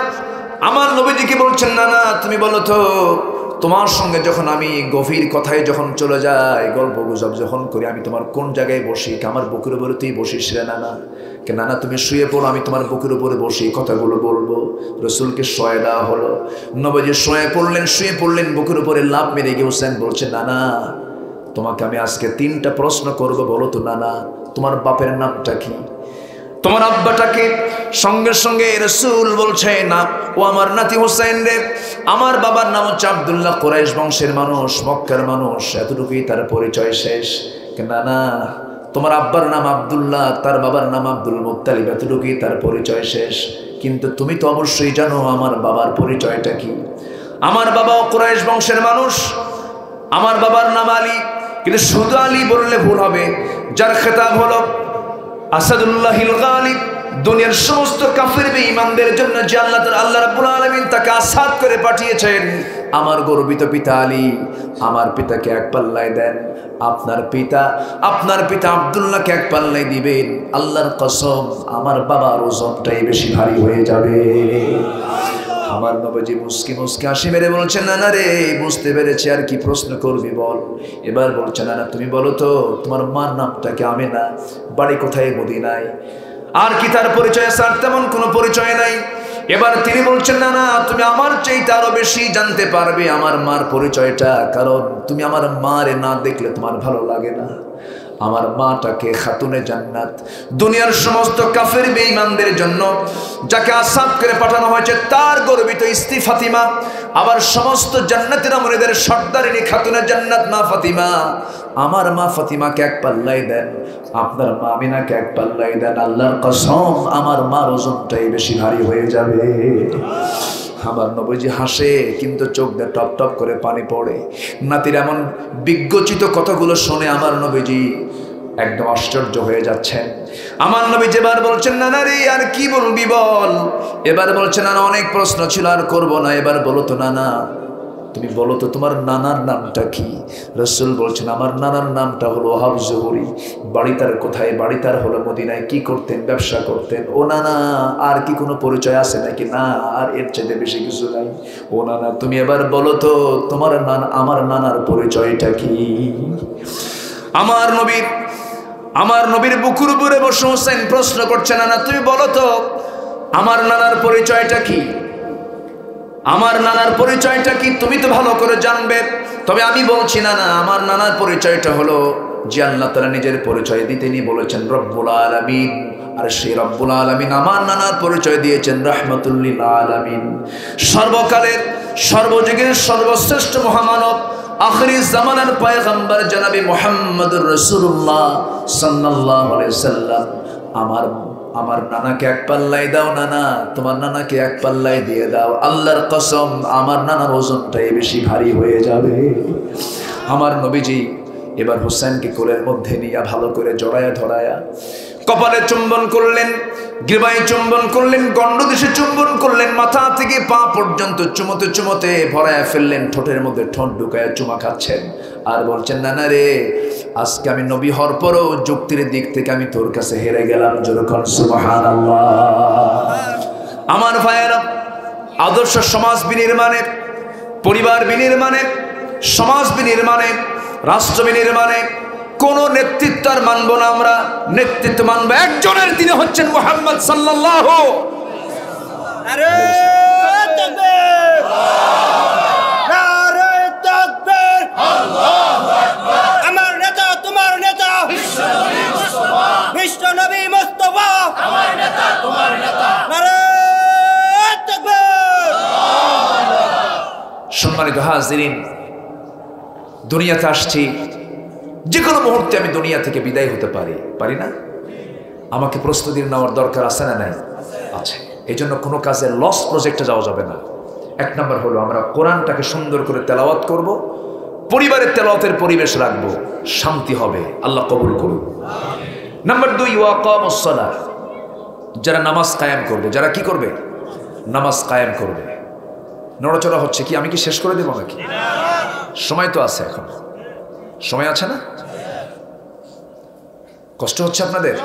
আমার নবীজিকে বলছেন, নানা তুমি বলো তো, তোমার সঙ্গে যখন আমি গভীর কথায় যখন চলে যাই, গল্প গুজব যখন করি, আমি তোমার কোন জায়গায় বসি? আমার বুকের উপরে তুই বসিস রে নানা। কে নানা তুমি শুয়ে পড়ো, আমি তোমার বুকের উপরে বসি, কথাগুলো বলবো। রাসূলকে শোয়া দেওয়া হলো। নবীজি শুয়ে পড়লেন বুকের উপরে লাফ মেরে গিয়ে হোসেন বলছে, নানা তোমাকে আমি আজকে 3টা প্রশ্ন করব, বলো তো নানা, তোমার বাপের নামটা কি? তোমার আব্বাটাকে? সঙ্গে সঙ্গে রাসূল বলছে, না ও আমার নাতি হোসেন রে, আমার বাবার নাম হচ্ছে আব্দুল্লাহ, কুরাইশ বংশের মানুষ, মক্কার মানুষ, এতটুকুই তার পরিচয় শেষ। না, তোমার আব্বার নাম আব্দুল্লাহ, তার বাবার নাম আব্দুল মুত্তালিব, এতটুকুই তার পরিচয় শেষ। কিন্তু তুমি তো অবশ্যই জানো আমার বাবার পরিচয়টা কি। আমার বাবাও কুরাইশ বংশের মানুষ, আমার বাবার নাম আলী। কিন্তু শুধু আলী বললে ভুল হবে, যার খেতাব হলো আসাদুল্লাহিল গালিব। দুনিয়ার সমস্ত কাফির বেঈমানদের জন্য যে আল্লাহ রাব্বুল আলামিন তাকে আসাদ করে পাঠিয়েছেন, আমার গর্বিত পিতা আলী, আমার পিতাকে এক পাল্লায় দেন। আপনার পিতা আব্দুল্লাহকে এক পাল্লায় দিবেন, আল্লাহর কসম আমার বাবার ওজনটাই বেশি ভারী হয়ে যাবে। আমার নবীজি মুস্কি হাসি মেরে বলছেন, নানা রে বুঝতে পেরেছি, আর কি প্রশ্ন করবি বল। এবার বলছে, নানা তুমি বলো তো তোমার মার নামটা কি? আমেনা, বাড়ি কোথায়? মদিনায়। আর কি তার পরিচয়? স্যার তেমন কোনো পরিচয় নাই। এবার তিনি বলছেন, নানা তুমি আমার চাইতে আরো বেশি জানতে পারবে আমার মার পরিচয়টা, কারণ তুমি আমার মারে না দেখলে তোমার ভালো লাগে না। আমার মাটাকে খাতুনে জান্নাত, দুনিয়ার সমস্ত কাফের বেঈমানদের জন্য যাকে আসাদ করে পাঠানো হয়েছে তার গর্বিত স্ত্রী ফাতিমা, আবার সমস্ত জান্নাতের আমরেদের সর্দারিনী খাতুনে জান্নাত মা ফাতিমা। আমার মা ফাতিমাকে এক পাল্লাই দেন, আপনার মা আমিনাকে এক পাল্লাই দেন, আল্লাহর কসম আমার মার ওজনটাই বেশি ভারী হয়ে যাবে। আমার নবীজি হাসে, কিন্তু চোখ দিয়ে টপ টপ করে পানি পড়ে। নাতির এমন বিজ্ঞচিত কথাগুলো শুনে আমার নবীজি একদম আশ্চর্য হয়ে যাচ্ছেন। আমার নবী যেবার বলছেন, নানা রে আর কি বলবি বল। এবার বলছেন, নানা অনেক প্রশ্ন ছিল আর করবো না, এবার বলো তো নানা, তুমি বলো তো তোমার নানার নামটা কি? রাসূল বলছেন, আমার নানার নামটা হলো ওহাব জোহরি। বাড়ি তার কোথায়? বাড়ি তার হলো মদিনায়। কি করতেন? ব্যবসা করতেন। ও নানা আর কি কোনো পরিচয় আছে নাকি? না, আর এর চাইতে বেশি কিছু নাই। ও নানা তুমি এবার বলো তো তোমার আমার নানার পরিচয়টা কি? আমার নবীর বুকুর উপরে বসে হোসেন প্রশ্ন করছে, নানা তুমি বলো তো আমার নানার পরিচয়টা কি? আমার নানার পরিচয়টা কি তুমি তো ভালো করে জানবে, তবে আমি বলছি না, আমার নানার পরিচয়টা হলো যে আল্লাহ তাআলা নিজের পরিচয় দিতে নিয়ে বলেছেন রব্বুল আলামিন, আর সেই রব্বুল আলামিন আমার নানার পরিচয় দিয়েছেন রাহমাতুল লিল আলামিন। সর্বকালের সর্বযুগের সর্বশ্রেষ্ঠ মহামানব আখিরি জামানার পয়গম্বর জনাবে মুহাম্মদুর রাসূলুল্লাহ সাল্লাল্লাহু আলাইহি সাল্লাম আমার নানাকে এক পাল্লায় দাও, নানা তোমার নানাকে এক পাল্লায় দিয়ে দাও, আল্লাহর কসম আমার নানার ওজনটাই বেশি ভারী হয়ে যাবে। আমার নবীজি এবার হোসেনকে কোলের মধ্যে নিয়ে ভালো করে জড়ায়া ধরায়া কপালে চুম্বন করলেন, গ্রীবায় চুম্বন করলেন, গণ্ডদেশে চুম্বন করলেন, মাথা থেকে পা পর্যন্ত চুমোতে চুমোতে ভরায়া ফেললেন, ঠোঁটের মধ্যে ঠোঁট ঢুকায়া চুমা খাচ্ছেন আর বলছেন নানা রে, আজকে আমি নবী হওয়ার পরও যুক্তির দিক থেকে আমি তোর কাছে হেরে গেলাম। যেরকম সুবহানাল্লাহ। আমার ভাইয়েরা, আদর্শ সমাজ বিনির্মাণে, পরিবার বিনির্মাণে, সমাজ বিনির্মাণে, রাষ্ট্র বিনির্মাণে কোন নেতৃত্ব আর মানব না আমরা, নেতৃত্ব মানব একজনের, তিনি হচ্ছেন মুহাম্মদ সাল্লাল্লাহু। নারে তাকবীর, নারে তাকবীর, আল্লাহু আকবার। আমার নেতা তোমার নেতা বিশ্বনবী মুস্তাফা, বিশ্বনবী মুস্তাফা আমার নেতা তোমার নেতা, নারে তাকবীর। সম্মানিত হাজিরিন, দুনিয়াতে আসছি, যে কোনো মুহূর্তে আমি দুনিয়া থেকে বিদায় হতে পারি না? আমাকে প্রস্তুতি নেওয়ার দরকার আছে না নাই? আছে। এই জন্য কোনো কাজে লস প্রজেক্টে যাওয়া যাবে না। এক নম্বর হলো আমরা কোরআনটাকে সুন্দর করে তেলাওয়াত করব, পরিবারের তেলাওয়াতের পরিবেশ রাখবো, শান্তি হবে, আল্লাহ কবুল করুন। নাম্বার 2, ওয়াকামুস সালাহ, যারা নামাজ কায়েম করবে, যারা কি করবে? নামাজ কায়েম করবে। নড়াচড়া হচ্ছে কি? আমি কি শেষ করে দেবো নাকি? সময় তো আছে, এখন সময় আছে না? কষ্ট হচ্ছে আপনাদের?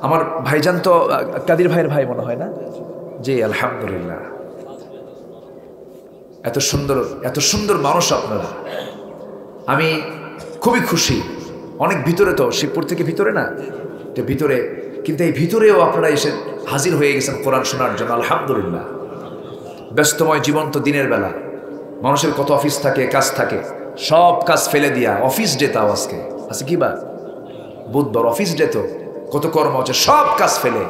আমার ভাইজান তো কাদির ভাইয়ের ভাই মনে হয় না? জি আলহামদুলিল্লাহ। এত সুন্দর মানুষ আপনারা, আমি খুবই খুশি। অনেক ভিতরে তো, শিবপুর থেকে ভিতরে না, তো ভিতরে, কিন্তু এই ভিতরেও আপনারা এসে হাজির হয়ে গেছেন কোরআন শোনার জন্য, আলহামদুলিল্লাহ। ব্যস্তময় জীবন্ত দিনের বেলা মানুষের কত অফিস থাকে, কাজ থাকে, সব কাজ ফেলে দিয়া অফিস ডে, তাও আজকে আছে কি বার? বুধবার, অফিস ডে, তো কত কর্ম আছে, সব কাজ ফেলে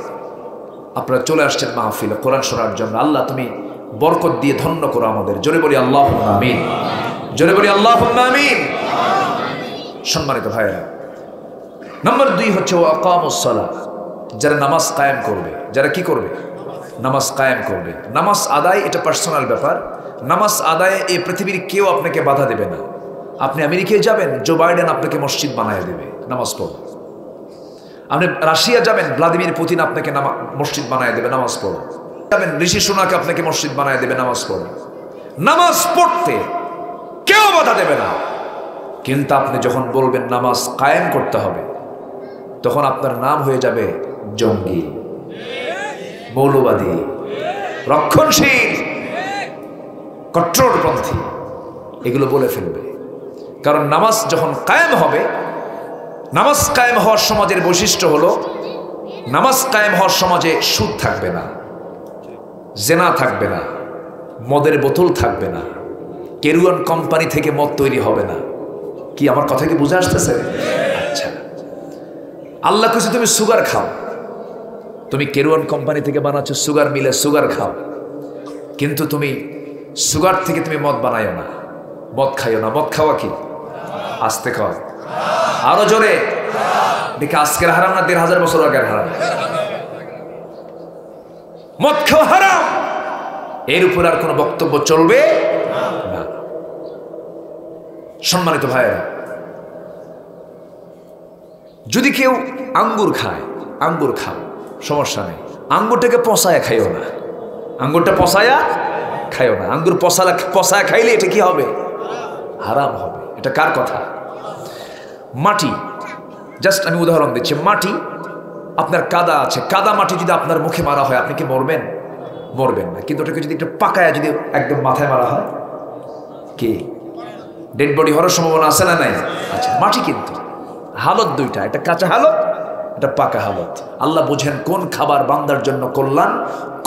আপনারা চলে আসছেন মাহফিলে কোরআন শোনার জন্য। আল্লাহ তুমি বরকত দিয়ে ধন্য করো আমাদের। জোরে বলি আল্লাহুম্মা আমিন, জোরে বলি আল্লাহুম্মা আমিন। সম্মানিত ভাইরা, নাম্বার 2 হচ্ছে ওয়াকামুস সালাহ, যারা নামাজ কায়েম করবে। যারা কি করবে? নামাজ কায়েম করবে। নামাজ আদায় এটা পার্সোনাল ব্যাপার। নামাজ আদায়ে এই পৃথিবীর কেউ আপনাকে বাধা দেবে না। আপনি আমেরিকায় যাবেন, জো বাইডেন আপনাকে মসজিদ বানায় দেবে, নামাজ পড়ো। আপনি রাশিয়া যাবেন, ভ্লাদিমির পুতিন আপনাকে মসজিদ বানায় দেবে, নামাজ পড়ো। যাবেন, ঋষি সোনাকে আপনাকে মসজিদ বানায় দেবে, নামাজ পড়ো। নামাজ পড়তে কেউ বাধা দেবে না। কিন্তু আপনি যখন বলবেন নামাজ কায়েম করতে হবে, তখন আপনার নাম হয়ে যাবে জঙ্গি, মৌলবাদী, রক্ষণশীল, কট্টরপন্থী, এগুলো বলে ফেলবে। কারণ নামাজ যখন কায়েম হবে, নামাজ কায়েম হওয়ার সমাজের বৈশিষ্ট্য হলো, নামাজ কায়েম হওয়ার সমাজে সুদ থাকবে না, জেনা থাকবে না, মদের বোতল থাকবে না, কেরুয়ান কোম্পানি থেকে মদ তৈরি হবে না। কি আমার কথা কি বুঝে আসতেছে? আচ্ছা, আল্লাহ কিছু তুমি সুগার খাও, তুমি কেরুয়ান কোম্পানি থেকে বানাচ্ছ, সুগার মিলে সুগার খাও, কিন্তু তুমি সুগার থেকে তুমি মদ বানাইও না, মদ খাইও না। মদ খাওয়া কি? আস্তে খাও, আরো জোরে দেখে। আজকের হারাম না ১,৫০০ বছর আগের হারাম? মদ খাওয়া হারাম, এর উপর আর কোনো বক্তব্য চলবে না। সম্মানিত ভাইয়েরা, যদি কেউ আঙ্গুর খায়, আঙ্গুর খাও, সমস্যা নেই। আঙ্গুরটাকে পচায়া খাইও না, আঙ্গুরটা পচায়া খাইও না। আঙ্গুর পচায়া খাইলে এটা কি হবে? হারাম হবে। এটা কার কথা? মাটি, জাস্ট আমি উদাহরণ দিচ্ছি। মাটি, আপনার কাদা আছে, কাদা মাটি যদি আপনার মুখে মারা হয়, আপনি কি মরবেন? মরবেন না। কিন্তু ওটাকে যদি একটু পাকায়া যদি একদম মাথায় মারা হয়, কি ডেড বডি হওয়ার সম্ভাবনা আছে না নাই? আচ্ছা, মাটি কিন্তু হালত দুইটা, এটা কাঁচা হালত, এটা পাকা হালত। আল্লাহ বুঝেন কোন খাবার বান্দার জন্য কল্যাণ,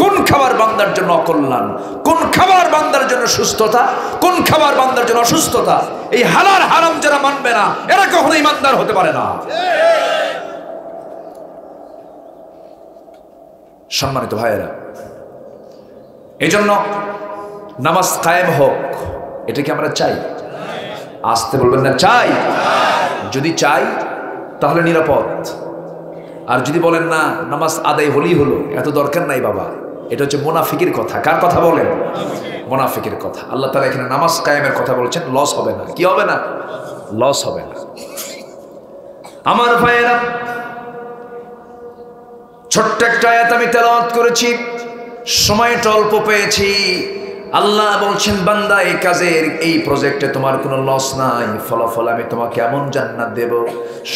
কোন খাবার বান্দার জন্য অকল্যাণ, কোন খাবার বান্দার জন্য সুস্থতা, কোন খাবার বান্দার জন্য অসুস্থতা। এই হালাল হারাম যারা মানবে না এরা কখনো ইমানদার হতে পারে না। সম্মানিত ভাইয়েরা, এই জন্য নামাজ কায়েম হোক, এটা কি আমরা চাই? আসতে বলবেন না চাই। যদি চাই তাহলে নিরাপদ, আর যদি বলেন না নামাজ আদায় হলেই হলো, এত দরকার নাই বাবা, এটা হচ্ছে মুনাফিকের কথা। কার কথা বলেন? মুনাফিকের কথা। আল্লাহ তাআলা এখানে নামাজ কায়েমের কথা বলেছেন, লস হবে না। কি হবে না? লস হবে না। আমার ভাইয়েরা, ছোট্ট একটা আয়াত আমি তেলাওয়াত করেছি, সময়টা অল্প পেয়েছি। আল্লাহ বলছেন, বান্দা এই কাজের, এই প্রজেক্টে তোমার কোনো লস নাই, ফলাফল আমি তোমাকে এমন জান্নাত দেব,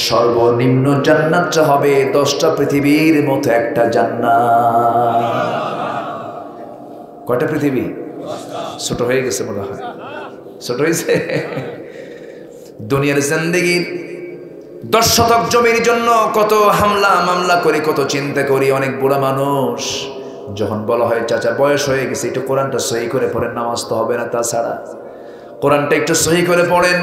সর্বনিম্ন জান্নাতটা হবে 10টা পৃথিবীর মতো একটা জান্নাত। কয়টা পৃথিবী? ছোট হয়ে গেছে মনে হয়, ছোট হয়েছে। দুনিয়ার জিন্দেগির 10 শতক জমির জন্য কত হামলা মামলা করি, কত চিন্তা করি। অনেক বুড়া মানুষ যখন বলা হয় চাচা বয়স হয়ে গেছে, একটু কোরআনটা সহি করে পড়েন, নামাজ তো হবে না তাছাড়া, কোরআনটা একটু সহি করে পড়েন,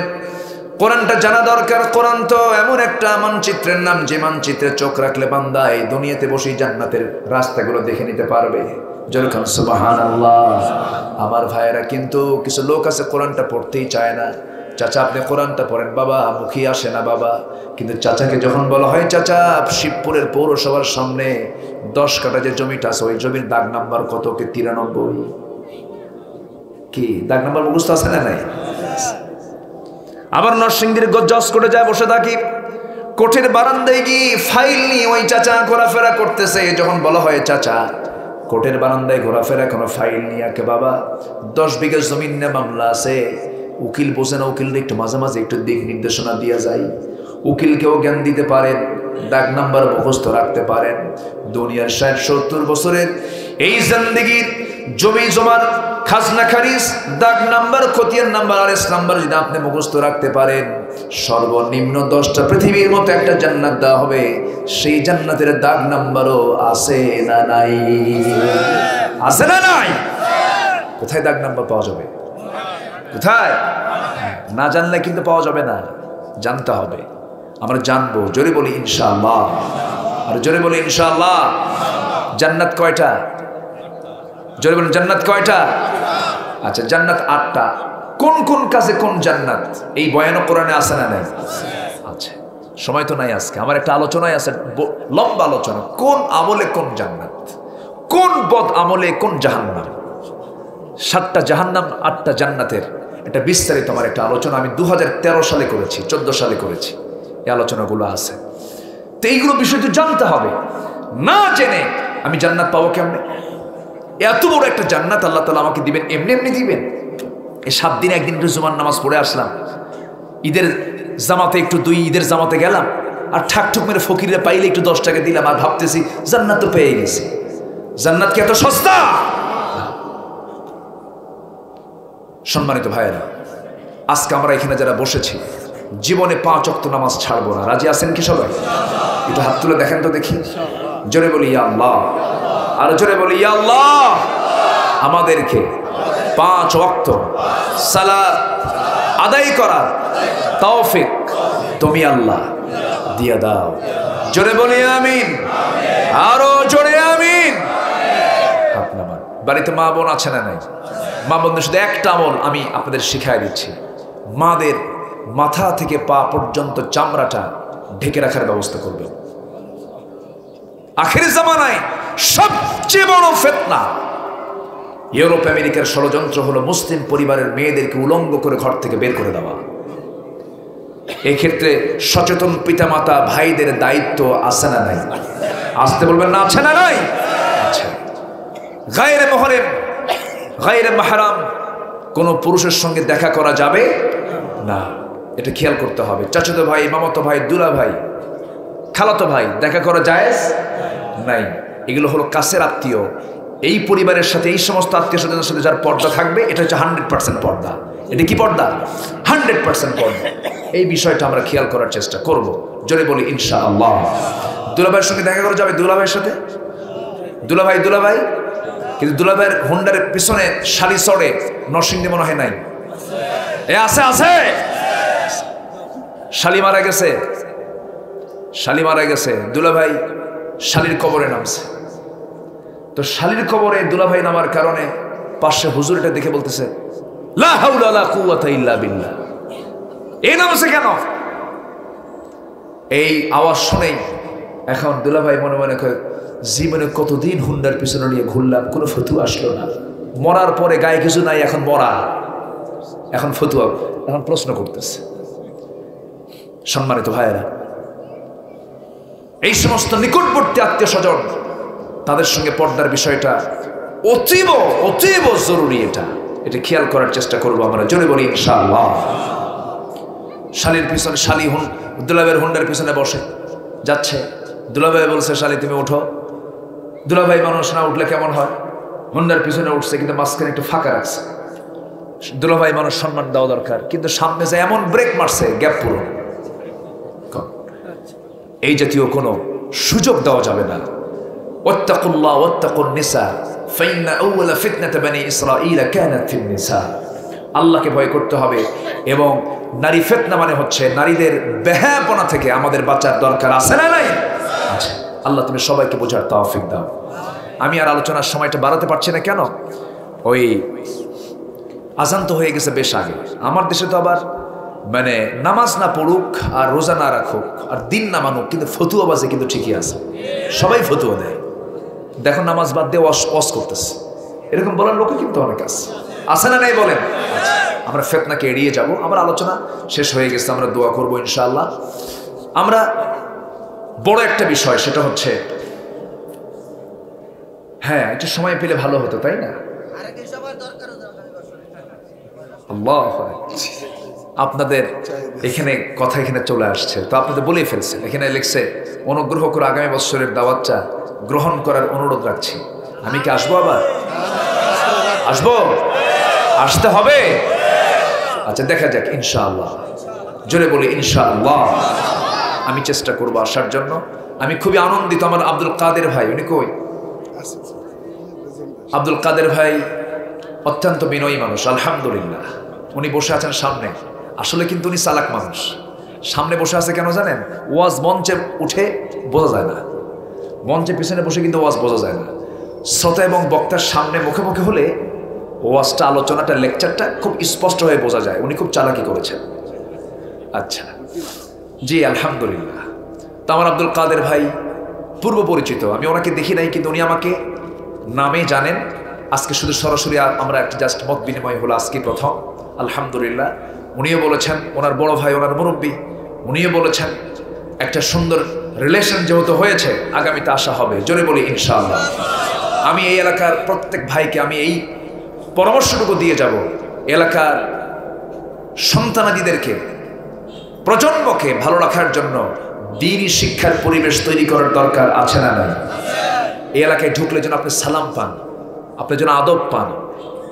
কোরআনটা জানা দরকার। কোরআন তো এমন একটা মানচিত্রের নাম, যে মানচিত্রে চোখ রাখলে বান্দা এই দুনিয়াতে বসেই জান্নাতের রাস্তাগুলো দেখে নিতে পারবে। যেরকম সুবহানাল্লাহ। আমার ভাইয়েরা, কিন্তু কিছু লোক আছে কোরআনটা পড়তেই চায় না। চাচা আপনি কোরআনটা পড়েন, বাবা মুখী আসে না বাবা। কিন্তু চাচাকে যখন বলা হয় চাচা শিবপুরের পৌরসভার সামনে 10 কাঠা যে জমিটা আছে, ওই জমির দাগ নাম্বার কত? কি 93? কি দাগ নাম্বার মুখস্থ আছে না নাই? আবার নরসিংদীর গজ্জাস করে যায় বসে থাকি, কোর্টের বারান্দায় গিয়ে ফাইল নিয়ে ওই চাচা ঘোরাফেরা করতেছে। যখন বলা হয় চাচা কোর্টের বারান্দায় ঘোরাফেরা, কোনো ফাইল নিয়ে, কে বাবা 10 বিঘা জমিন নিয়ে মামলা আছে, উকিল বোঝে না, উকিলকে একটু মাঝে মাঝে একটু দিক নির্দেশনা দিয়ে যায়, উকিলকেও জ্ঞান দিতে পারেন, দাগ নাম্বার মুখস্থ রাখতে পারেন। দুনিয়ার 60-70 বছরের এই জিন্দেগির জমি জমার খাজনা খারিজ, দাগ নাম্বার, খতিয়ান নাম্বার, আরএস নাম্বার যদি আপনি মুখস্থ রাখতে পারেন, সর্বনিম্ন 10টা পৃথিবীর মতো একটা জান্নাত দেওয়া হবে। সেই জান্নাতের দাগ নাম্বারও আছে না নাই? আছে না নাই? কোথায় দাগ নাম্বার পাওয়া যাবে? কোথায়? না জানলে কিন্তু পাওয়া যাবে না, জানতে হবে। আমরা জানবো, জোরে বলি ইনশাআল্লাহ। আর জোরে বলি ইনশাআল্লাহ। জান্নাত কয়টা? জোরে বলুন, জান্নাত কয়টা? আচ্ছা, জান্নাত 8টা। কোন কোন কাজে কোন জান্নাত, এই বয়ান কোরআনে আছে না নাই? আচ্ছা, সময় তো নাই আজকে, আমার একটা আলোচনায় আছে, লম্বা আলোচনা। কোন আমলে কোন জান্নাত, কোন বদ আমলে কোন জাহান্নাম। 7টা জাহান্নাম, 8টা জান্নাতের এটা বিস্তারিত আমার একটা আলোচনা আমি 2013 সালে করেছি, 14 সালে করেছি। এই আলোচনাগুলো আছে। তো এইগুলো বিষয় তো জানতে হবে। না জেনে আমি জান্নাত পাবো কেমনে? এত বড় একটা জান্নাত আল্লাহ তাআলা আমাকে দিবেন, এমনি এমনি দিবেন? এই 7 দিন একদিন একটু জুমার নামাজ পড়ে আসলাম, ঈদের জামাতে একটু 2 ঈদের জামাতে গেলাম, আর ঠাকঠুক মেরে ফকিরে পাইলে একটু 10 টাকা দিলাম, আর ভাবতেছি জান্নাত তো পেয়ে গেছি। জান্নাত কি এত সস্তা? সম্মানিত ভাইয়েরা, আজকে আমরা এখানে যারা বসেছি, জীবনে 5 ওয়াক্ত নামাজ ছাড়বো না। রাজি আছেন কি সবাই? একটু হাত তুলে দেখেন তো দেখি। জোরে বলি ইয়া আল্লাহ, আর জোরে বলি ইয়া আল্লাহ। আমাদেরকে 5 ওয়াক্ত সালাত আদায় করার তৌফিক তুমি আল্লাহ দিয়ে দাও। জোরে বলি আমিন, আরো জোরে আমিন। হাত নামান। বাড়িতে মা বোন আছে না নাই? মা বোনদের শুধু একটা আমল আমি আপনাদের শিখাই দিচ্ছি, মাদের মাথা থেকে পা পর্যন্ত চামড়াটা ঢেকে রাখার ব্যবস্থা করবেন। আখির জামানায় সবচেয়ে বড় ফিতনা ইউরোপ আমেরিকার ষড়যন্ত্র হলো মুসলিম পরিবারের মেয়েদেরকে উলঙ্গ করে ঘর থেকে বের করে দেওয়া। এই ক্ষেত্রে সচেতন পিতামাতা ভাইদের দায়িত্ব আছে না নাই? আসতে বলবেন না, আছে না নাই? আচ্ছা, গায়রে মুহরম, গায়রে মাহরাম কোন পুরুষের সঙ্গে দেখা করা যাবে না, এটা খেয়াল করতে হবে। চাচাতো ভাই, মামাতো ভাই, দুলা ভাই, খালাতো ভাই দেখা করা জায়েজ নাই। এগুলো হলো কাছের আত্মীয়। এই পরিবারের সাথে, এই সমস্ত আত্মীয় স্বজনের সাথে যার পর্দা থাকবে, এটা হচ্ছে 100% পর্দা। এটা কি পর্দা? 100% পর্দা। এই বিষয়টা আমরা খেয়াল করার চেষ্টা করব। জোরে বলি ইনশাআল্লাহ। দুলাভাইয়ের সঙ্গে দেখা করা যাবে? দুলাভাইয়ের সাথে দুলাভাই, দুলাভাই, কিন্তু দুলাভাইয়ের হুন্ডারের পিছনে শালি চড়ে নরসিংদী মনে হয় নাই, এ আছে আছে। শালি মারা গেছে, শালি মারা গেছে, দুলাভাই শালির কবরে নামছে। তো শালির কবরে দুলাভাই নামার কারণে পাশে হুজুর এটা দেখে বলতেছে লা হাওলা ওয়ালা কুওয়াতা ইল্লা বিল্লাহ। এই নামছে কেন? এই আওয়াজ শুনেই এখন দুলাভাই মনে মনে কয় জীবনে কতদিন হুন্ডার পিছনে নিয়ে ঘুরলাম, কোনো ফতুয়া আসলো না। মরার পরে গায়ে কিছু নাই, এখন মরা, এখন ফতুয়া, এখন প্রশ্ন করতেছে। সম্মানিত ভাইয়েরা, এই সমস্ত নিকটবর্তী আত্মীয় স্বজন তাদের সঙ্গে পর্দার বিষয়টা অতীব অতীব জরুরি। এটা খেয়াল করার চেষ্টা করবো আমরা, জোরে বলি ইনশাআল্লাহ। শালির পিছনে শালি দুলাভাইয়ের হুন্ডার পিছনে বসে যাচ্ছে। দুলাভাই বলছে শালি তুমি উঠো। দুলাভাই মানুষ না উঠলে কেমন হয়? হুন্ডার পিছনে উঠছে কিন্তু মাঝখানে একটু ফাঁকা রাখছে। দুলাভাই মানুষ সম্মান দেওয়া দরকার, কিন্তু সামনে যে এমন ব্রেক মারছে গ্যাপ পুরো। এই জাতীয় কোনো সুযোগ দেওয়া যাবে না। ওয়াত্তাকুল্লাহ ওয়াত্তাকুন নিসা ফাইন্না আউওয়ালা ফিতনাতা বানি ইসরাঈল কানাত ফিন নিসা। আল্লাহকে ভয় করতে হবে, এবং নারী ফিতনা মানে হচ্ছে নারীদের বেহায়াপনা থেকে আমাদের বাঁচার দরকার আছে না নাই? আচ্ছা, আল্লাহ তুমি সবাইকে বোঝার তৌফিক দাও। আমি আর আলোচনার সময়টা বাড়াতে পারছি না, কেন? ওই আজান তো হয়ে গেছে বেশ আগে। আমার দেশে তো আবার মানে নামাজ না পড়ুক আর রোজা না রাখুক আর দিন না মানুক, কিন্তু ফতুয়া বাজে কিন্তু ঠিকই আছে। সবাই ফতুয়া দেয়, দেখো নামাজ বাদ দিয়ে ওয়াজ করতেছে, এরকম বলার লোকও কিন্তু অনেক আছে না নাই বলেন? আমরা ফিতনাকে এড়িয়ে যাব। আমার আলোচনা শেষ হয়ে গেছে, আমরা দোয়া করব ইনশাআল্লাহ। আমরা বড় একটা বিষয়, সেটা হচ্ছে হ্যাঁ একটু সময় পেলে ভালো হতো, তাই না? আল্লাহ, আপনাদের এখানে কথা এখানে চলে আসছে, তো আপনাদের বলেই ফেলছেন। এখানে লিখছে অনুগ্রহ করে আগামী বছরের দাওয়াতটা গ্রহণ করার অনুরোধ রাখছি। আমি কি আসবো? আবার আসবো? আসতে হবে? আচ্ছা, দেখা যাক ইনশাআল্লাহ। জোরে বলি ইনশাআল্লাহ। আমি চেষ্টা করবো আসার জন্য। আমি খুবই আনন্দিত। আমার আব্দুল কাদের ভাই, উনি কই? আব্দুল কাদের ভাই অত্যন্ত বিনয়ী মানুষ, আলহামদুলিল্লাহ। উনি বসে আছেন সামনে। আসলে কিন্তু উনি চালাক মানুষ। সামনে বসে আছে কেন জানেন? ওয়াজ মঞ্চে উঠে বোঝা যায় না, মঞ্চে পিছনে বসে কিন্তু ওয়াজ বোঝা যায় না। শ্রোতা এবং বক্তার সামনে মুখে মুখে হলে ওয়াজটা, আলোচনাটা, লেকচারটা খুব স্পষ্ট হয়ে বোঝা যায়। উনি খুব চালাকি করেছেন। আচ্ছা জি, আলহামদুলিল্লাহ। তো আমার আব্দুল কাদের ভাই পূর্ব পরিচিত, আমি ওনাকে দেখি নাই, কিন্তু উনি আমাকে নামে জানেন। আজকে শুধু সরাসরি আমরা একটা জাস্ট মত বিনিময় হলো আজকে প্রথম, আলহামদুলিল্লাহ। উনিও বলেছেন, ওনার বড় ভাই, ওনার মুরব্বী, উনিও বলেছেন একটা সুন্দর রিলেশন যেহেতু হয়েছে, আগামীতে আসা হবে। জোরে বলি ইনশাআল্লাহ। আমি এই এলাকার প্রত্যেক ভাইকে আমি এই পরামর্শটুকু দিয়ে যাব, এলাকার সন্তানাদিদেরকে, প্রজন্মকে ভালো রাখার জন্য দ্বীনি শিক্ষার পরিবেশ তৈরি করার দরকার আছে না নাই? এই এলাকায় ঢুকলে যেন আপনি সালাম পান, আপনি যেন আদব পান।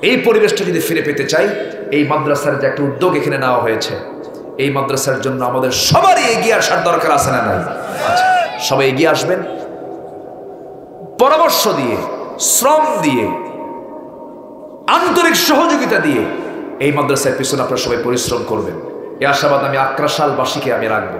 এই পরিবেশটা যদি ফিরে পেতে চাই, এই মাদ্রাসার যে একটা উদ্যোগ এখানে নেওয়া হয়েছে, এই মাদ্রাসার জন্য আমাদের সবারই এগিয়ে আসার দরকার আছে না নাই? আচ্ছা, সবাই এগিয়ে আসবেন, পরামর্শ দিয়ে, শ্রম দিয়ে, আন্তরিক সহযোগিতা দিয়ে এই মাদ্রাসার পিছনে আপনারা সবাই পরিশ্রম করবেন। এই আশাবাদ আমি আক্রাশালবাসীকে আমি রাখবো।